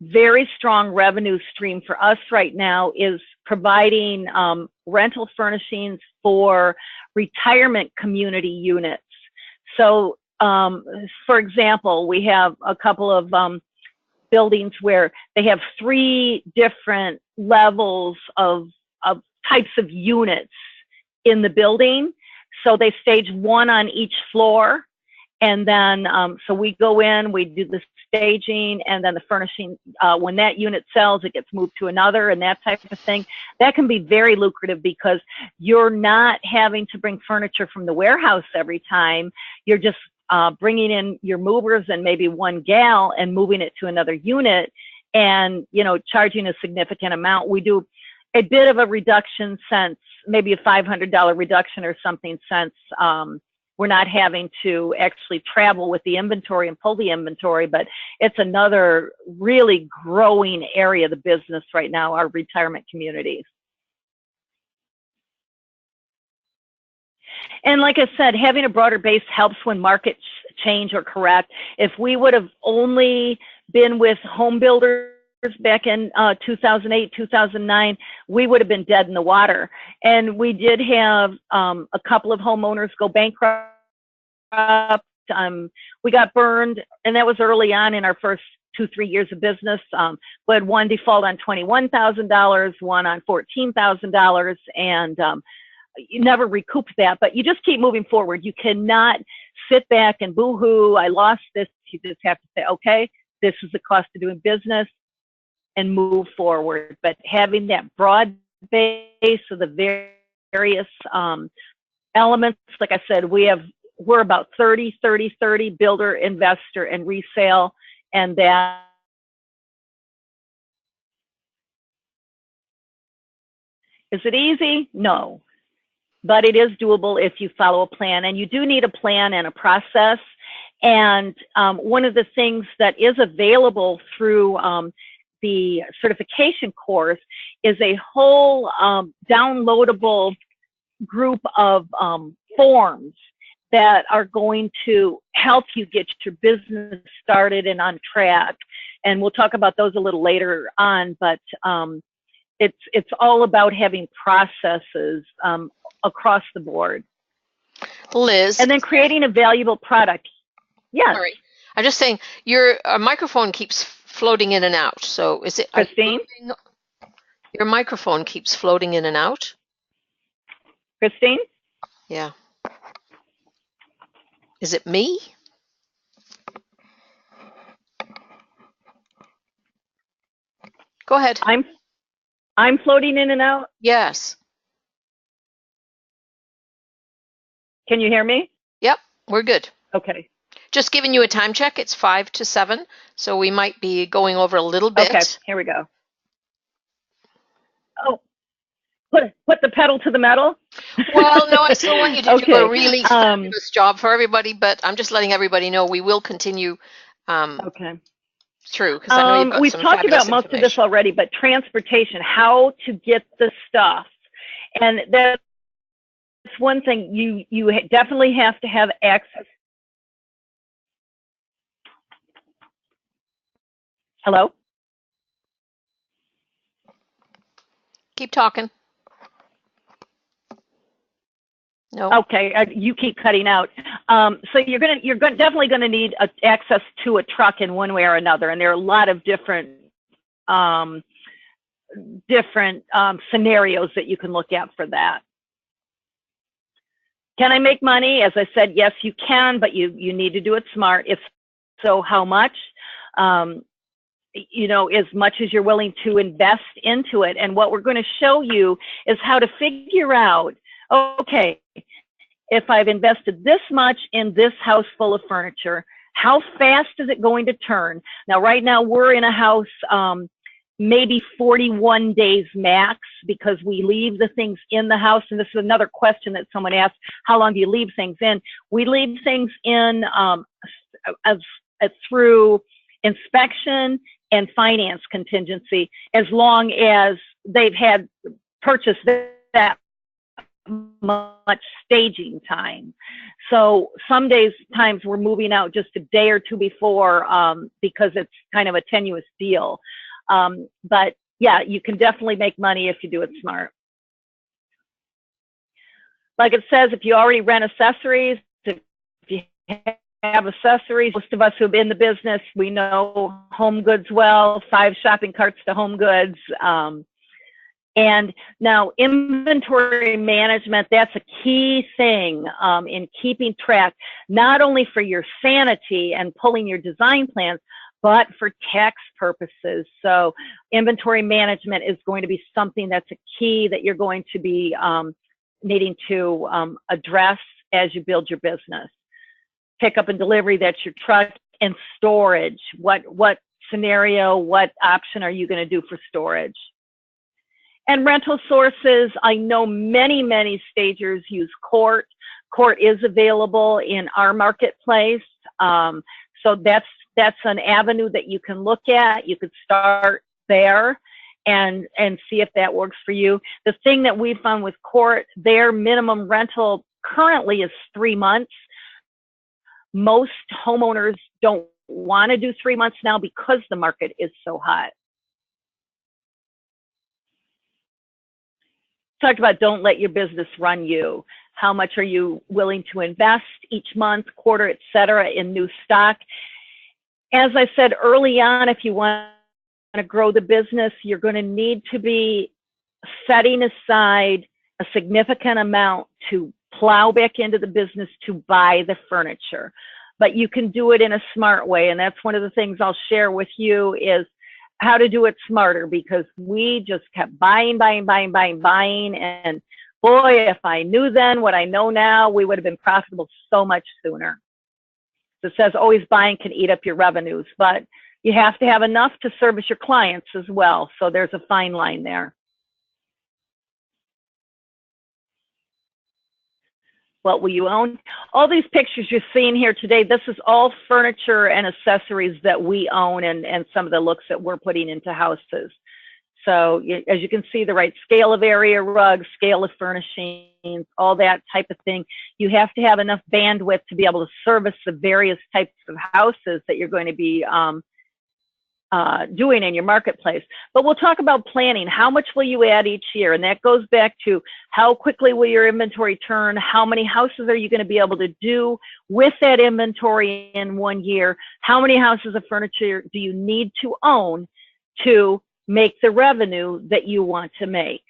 very strong revenue stream for us right now is providing rental furnishings for retirement community units. So, for example, we have a couple of buildings where they have 3 different levels of types of units in the building. So they stage 1 on each floor. And then, so we go in, we do the staging, and then the furnishing. When that unit sells, it gets moved to another and that type of thing. That can be very lucrative because you're not having to bring furniture from the warehouse every time. You're just bringing in your movers and maybe 1 gal and moving it to another unit and, you know, charging a significant amount. We do a bit of a reduction since maybe a $500 reduction or something since we're not having to actually travel with the inventory and pull the inventory, but it's another really growing area of the business right now, our retirement communities. And like I said, having a broader base helps when markets change or correct. If we would have only been with home builders back in 2008, 2009, we would have been dead in the water. And we did have a couple of homeowners go bankrupt. We got burned, and that was early on in our first 2-3 years of business. We had one default on $21,000, one on $14,000, and you never recoup that, but you just keep moving forward. You cannot sit back and boo-hoo, I lost this. You just have to say, okay, this is the cost of doing business, and move forward. But having that broad base of the various elements, like I said, we're about 30, builder, investor, and resale, and that is it easy? No. But it is doable if you follow a plan, and you do need a plan and a process. And one of the things that is available through the certification course is a whole downloadable group of forms that are going to help you get your business started and on track. And we'll talk about those a little later on, but it's all about having processes across the board. Liz. And then creating a valuable product. Yes. Sorry. I'm just saying your microphone keeps floating in and out. So is it Christine? Your microphone keeps floating in and out? Christine? Yeah. Is it me? Go ahead. I'm floating in and out. Yes. Can you hear me? Yep, we're good. Okay. Just giving you a time check. It's 5 to 7, so we might be going over a little bit. Okay, here we go. Oh, put the pedal to the metal. Well, no, I still want you to do a really Okay. fabulous job for everybody, but I'm just letting everybody know we will continue Okay. through, because I know you've got We've some talked fabulous about most of this already, but transportation, how to get the stuff. And that's one thing, you definitely have to have access. Hello? Keep talking. No. Okay, you keep cutting out. So you're definitely gonna need access to a truck in one way or another, and there are a lot of different scenarios that you can look at for that. Can I make money? As I said, yes, you can, but you need to do it smart. If so, how much? You know, as much as you're willing to invest into it. And what we're going to show you is how to figure out, okay, if I've invested this much in this house full of furniture, how fast is it going to turn? Now, right now, we're in a house maybe 41 days max, because we leave the things in the house. And this is another question that someone asked, how long do you leave things in? We leave things in through inspection and finance contingency, as long as they've had purchased that much staging time. So some times we're moving out just a day or two before, because it's kind of a tenuous deal. But yeah, you can definitely make money if you do it smart. Like it says, if you already rent accessories, if you have accessories, most of us who've been in the business, we know home goods well, 5 shopping carts to home goods. And now inventory management, that's a key thing in keeping track, not only for your sanity and pulling your design plans, but for tax purposes. So inventory management is going to be something that's a key that you're going to be needing to address as you build your business. Pickup and delivery, that's your truck, and storage. What scenario, what option are you going to do for storage? And rental sources, I know many stagers use Court. Court is available in our marketplace. So that's an avenue that you can look at. You could start there and see if that works for you. The thing that we found with Court, their minimum rental currently is 3 months. Most homeowners don't want to do 3 months now because the market is so hot. Talked about don't let your business run you. How much are you willing to invest each month, quarter, et cetera, in new stock? As I said early on, if you want to grow the business, you're going to need to be setting aside a significant amount to plow back into the business to buy the furniture. But you can do it in a smart way. And that's one of the things I'll share with you is how to do it smarter, because we just kept buying. And boy, if I knew then what I know now, we would have been profitable so much sooner. So it says always buying can eat up your revenues, but you have to have enough to service your clients as well. So there's a fine line there. What will you own? All these pictures you're seeing here today, this is all furniture and accessories that we own, and some of the looks that we're putting into houses. So as you can see, the right scale of area rugs, scale of furnishings, all that type of thing. You have to have enough bandwidth to be able to service the various types of houses that you're going to be doing in your marketplace. But we'll talk about planning. How much will you add each year? And that goes back to how quickly will your inventory turn? How many houses are you going to be able to do with that inventory in 1 year? How many houses of furniture do you need to own to make the revenue that you want to make?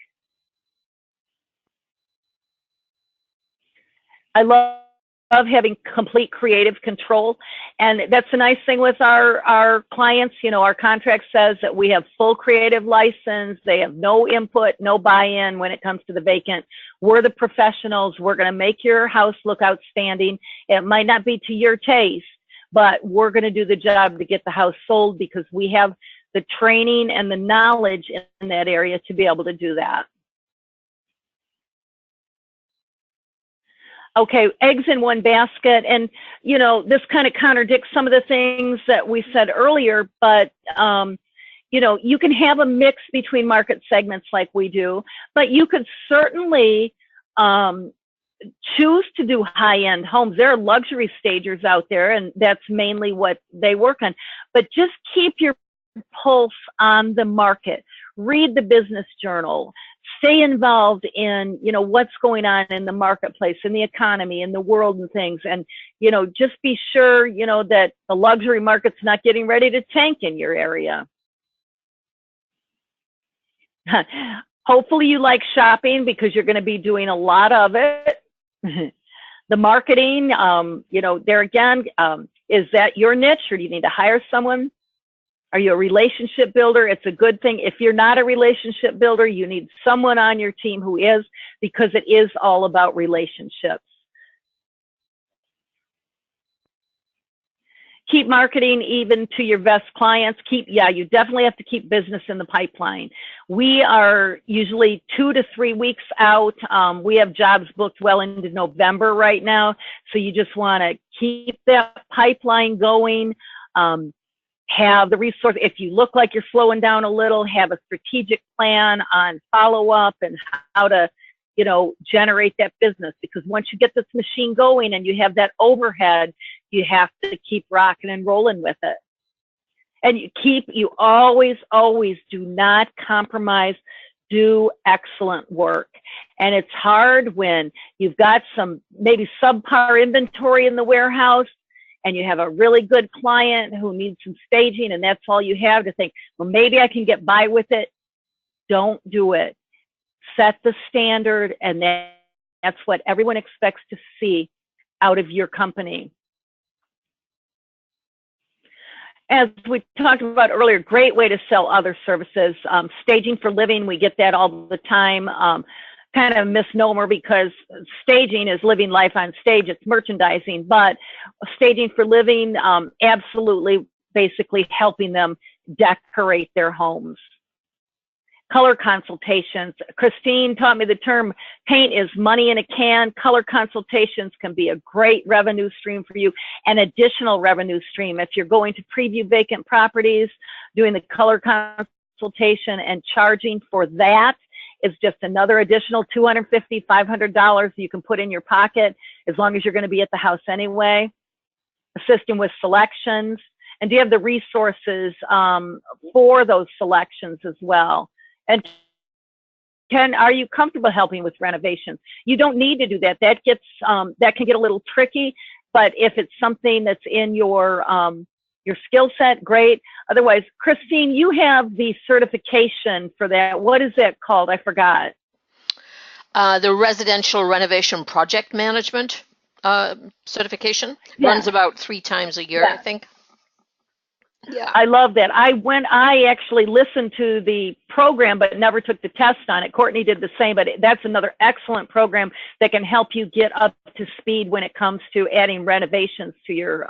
I love having complete creative control, and that's a nice thing with our clients. You know, our contract says that we have full creative license. They have no input, no buy-in when it comes to the vacant. We're the professionals. We're going to make your house look outstanding. It might not be to your taste, but we're going to do the job to get the house sold because we have the training and the knowledge in that area to be able to do that. Okay, eggs in one basket. And, you know, this kind of contradicts some of the things that we said earlier, but, you know, you can have a mix between market segments like we do, but you could certainly choose to do high-end homes. There are luxury stagers out there, and that's mainly what they work on. But just keep your pulse on the market. Read the business journal. Stay involved in, you know, what's going on in the marketplace, in the economy, in the world and things. And, you know, just be sure, you know, that the luxury market's not getting ready to tank in your area. Hopefully you like shopping because you're going to be doing a lot of it. The marketing, you know, there again, is that your niche, or do you need to hire someone? Are you a relationship builder? It's a good thing. If you're not a relationship builder, you need someone on your team who is, because it is all about relationships. Keep marketing even to your best clients. Yeah, you definitely have to keep business in the pipeline. We are usually 2 to 3 weeks out. We have jobs booked well into November right now. So you just want to keep that pipeline going. Have the resource. If you look like you're slowing down a little, have a strategic plan on follow-up and how to, you know, generate that business. Because once you get this machine going and you have that overhead, you have to keep rocking and rolling with it. And you always do not compromise. Do excellent work. And it's hard when you've got some maybe subpar inventory in the warehouse, and you have a really good client who needs some staging, and that's all you have to think, well, maybe I can get by with it. Don't do it. Set the standard, and that's what everyone expects to see out of your company. As we talked about earlier, great way to sell other services. Staging for living, we get that all the time. Kind of a misnomer, because staging is living life on stage. It's merchandising, but staging for living, absolutely, basically helping them decorate their homes. Color consultations. Christine taught me the term, paint is money in a can. Color consultations can be a great revenue stream for you, an additional revenue stream. If you're going to preview vacant properties, doing the color consultation and charging for that is just another additional $250, $500 you can put in your pocket, as long as you're going to be at the house anyway. Assisting with selections. And do you have the resources for those selections as well? And are you comfortable helping with renovations? You don't need to do that. That can get a little tricky, but if it's something that's in your skill set, great. Otherwise, Christine, you have the certification for that. What is that called? I forgot. The Residential Renovation Project Management certification. Yeah. Runs about 3 times a year, yeah. I think. Yeah. I love that. I actually listened to the program, but never took the test on it. Courtney did the same, but that's another excellent program that can help you get up to speed when it comes to adding renovations to your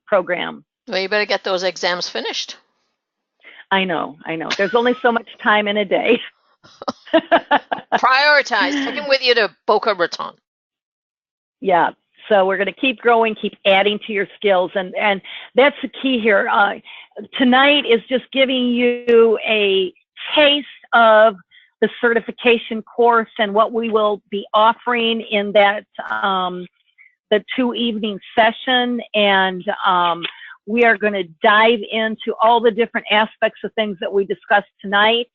program. Well, you better get those exams finished. I know. There's only so much time in a day. Prioritize. Take them with you to Boca Raton. Yeah. So we're going to keep growing, keep adding to your skills. And that's the key here. Tonight is just giving you a taste of the certification course and what we will be offering in that the 2-evening session. And We are going to dive into all the different aspects of things that we discussed tonight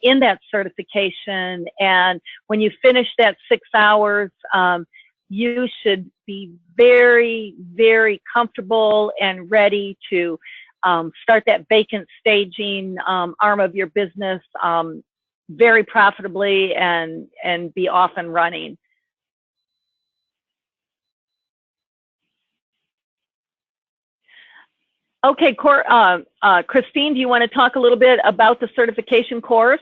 in that certification. And when you finish that 6 hours, you should be very, very comfortable and ready to start that vacant staging arm of your business very profitably and be off and running. Okay, Christine, do you want to talk a little bit about the certification course?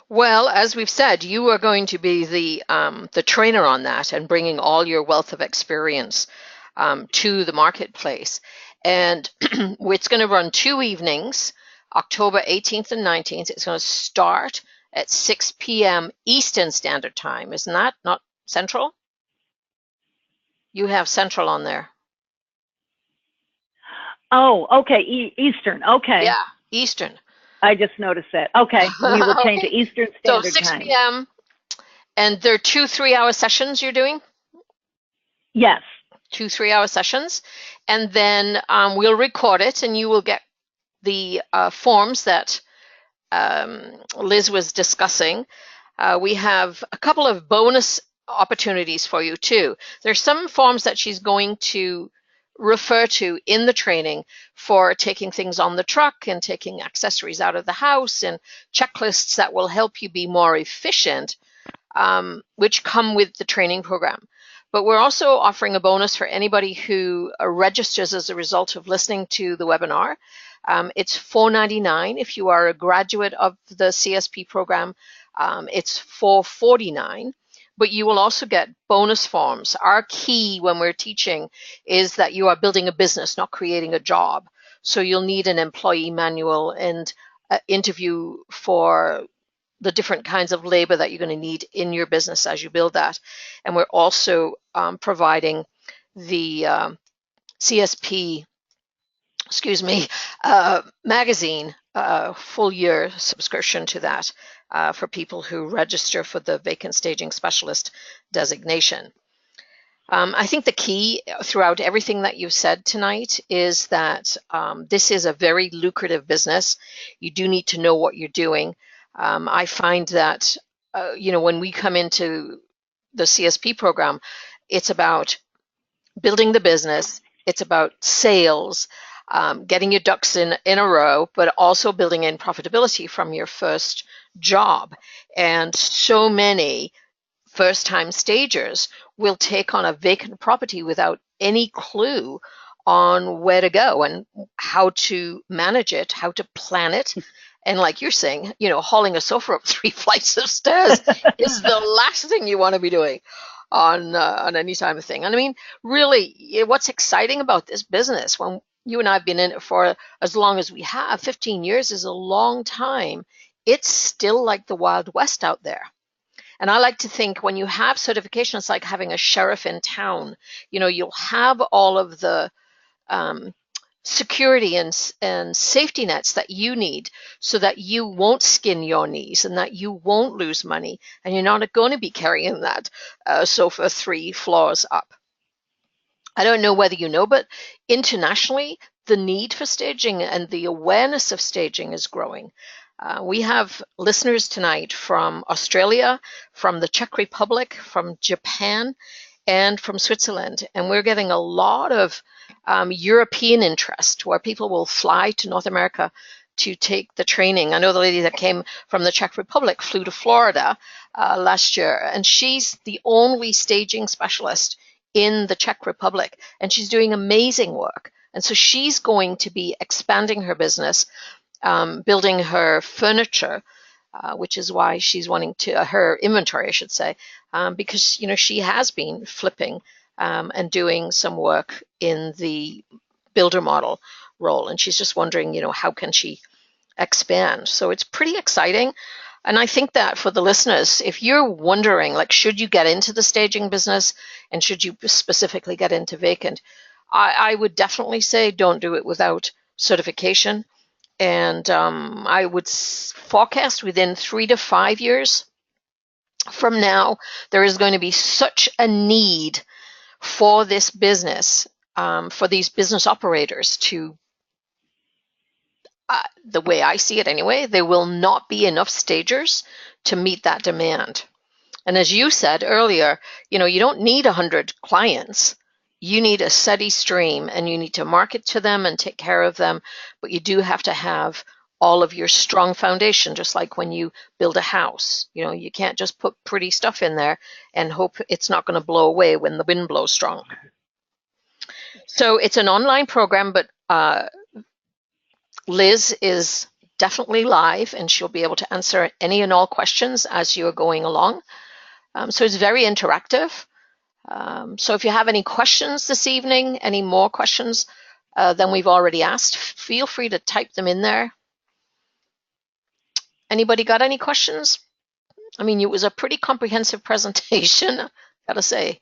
Well, as we've said, you are going to be the trainer on that and bringing all your wealth of experience to the marketplace. And it's going to run 2 evenings, October 18th and 19th. It's going to start at 6 p.m. Eastern Standard Time. Isn't that not Central? You have Central on there. Oh, okay, Eastern, okay. Yeah, Eastern. I just noticed that. Okay, we will change Okay. to Eastern Standard So 6 Time. p.m. And there are 2 3-hour sessions you're doing? Yes. 2 3-hour sessions. And then we'll record it and you will get the forms that Liz was discussing. We have a couple of bonus opportunities for you too. There's some forms that she's going to refer to in the training for taking things on the truck and taking accessories out of the house and checklists that will help you be more efficient, which come with the training program. But we're also offering a bonus for anybody who registers as a result of listening to the webinar. It's $4.99 if you are a graduate of the CSP program. It's $4.49. But you will also get bonus forms. Our key when we're teaching is that you are building a business, not creating a job. So you'll need an employee manual and interview for the different kinds of labor that you're going to need in your business as you build that. And we're also providing the CSP, magazine, full year subscription to that for people who register for the Vacant Staging Specialist designation. I think the key throughout everything that you've said tonight is that this is a very lucrative business. You do need to know what you're doing. I find that, when we come into the CSP program, it's about building the business. It's about sales, getting your ducks in a row, but also building in profitability from your first job. And so many first-time stagers will take on a vacant property without any clue on where to go and how to manage it, how to plan it. And like you're saying, hauling a sofa up 3 flights of stairs is the last thing you want to be doing on any time of thing. And I mean, really, what's exciting about this business, when you and I have been in it for as long as we have, 15 years is a long time. It's still like the Wild West out there. And I like to think when you have certification, it's like having a sheriff in town. You'll have all of the security and safety nets that you need so that you won't skin your knees and that you won't lose money and you're not going to be carrying that sofa 3 floors up. I don't know whether you know, but internationally, the need for staging and the awareness of staging is growing. We have listeners tonight from Australia, from the Czech Republic, from Japan, and from Switzerland. And we're getting a lot of European interest where people will fly to North America to take the training. I know the lady that came from the Czech Republic flew to Florida last year, and she's the only staging specialist in the Czech Republic, and she's doing amazing work. And so she's going to be expanding her business, building her furniture, which is why she's wanting to, her inventory, I should say, because, she has been flipping and doing some work in the builder model role. And she's just wondering, how can she expand? So it's pretty exciting. And I think that for the listeners, if you're wondering, should you get into the staging business and should you specifically get into vacant, I would definitely say don't do it without certification. And I would forecast within 3 to 5 years from now, there is going to be such a need for this business for these business operators to, the way I see it anyway, there will not be enough stagers to meet that demand. And as you said earlier, you don't need 100 clients. You need a steady stream, and you need to market to them and take care of them. But you do have to have all of your strong foundation, just like when you build a house. You can't just put pretty stuff in there and hope it's not going to blow away when the wind blows strong. So it's an online program, but Liz is definitely live, and she'll be able to answer any and all questions as you're going along. So it's very interactive. So if you have any questions this evening, any more questions than we've already asked, feel free to type them in there. Anybody got any questions? I mean, it was a pretty comprehensive presentation, gotta say.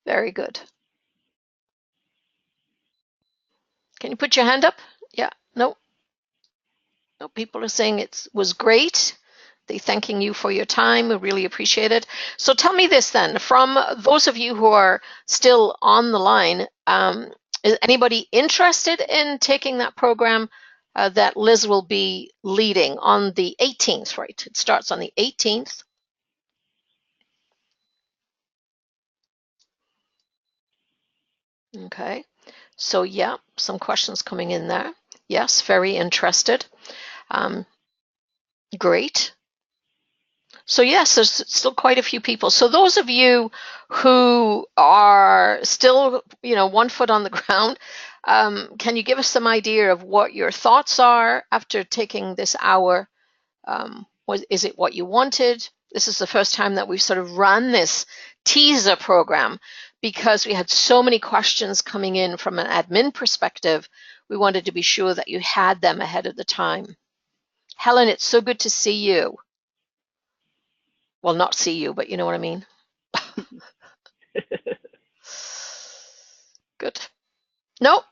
Very good. Can you put your hand up? Yeah, no. No, people are saying it was great. They're thanking you for your time. We really appreciate it. So tell me this then, from those of you who are still on the line, is anybody interested in taking that program that Liz will be leading on the 18th, right? It starts on the 18th. Okay, so yeah, some questions coming in there. Yes, very interested. Great. So yes, there's still quite a few people. So those of you who are still, 1 foot on the ground, can you give us some idea of what your thoughts are after taking this hour? Is it what you wanted? This is the first time that we've sort of run this teaser program because we had so many questions coming in from an admin perspective. We wanted to be sure that you had them ahead of the time. Helen, it's so good to see you. Well, not see you, but you know what I mean. Good. Nope.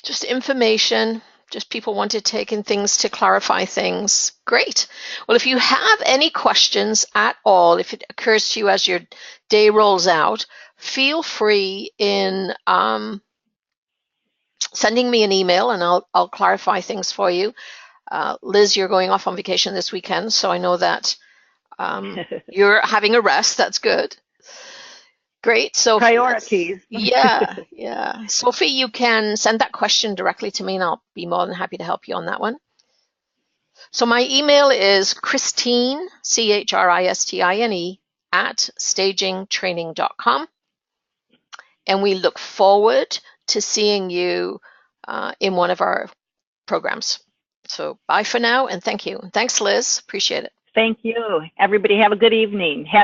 Just information. Just people wanted taking things to clarify things. Great. Well, if you have any questions at all, if it occurs to you as your day rolls out, feel free in sending me an email, and I'll clarify things for you. Liz, you're going off on vacation this weekend, so I know that you're having a rest. That's good. Great. So priorities. Yeah. Sophie, you can send that question directly to me, and I'll be more than happy to help you on that one. So my email is Christine, Christine, @stagingtraining.com. And we look forward to seeing you in one of our programs. So bye for now, and thank you. Thanks, Liz. Appreciate it. Thank you. Everybody have a good evening. Happy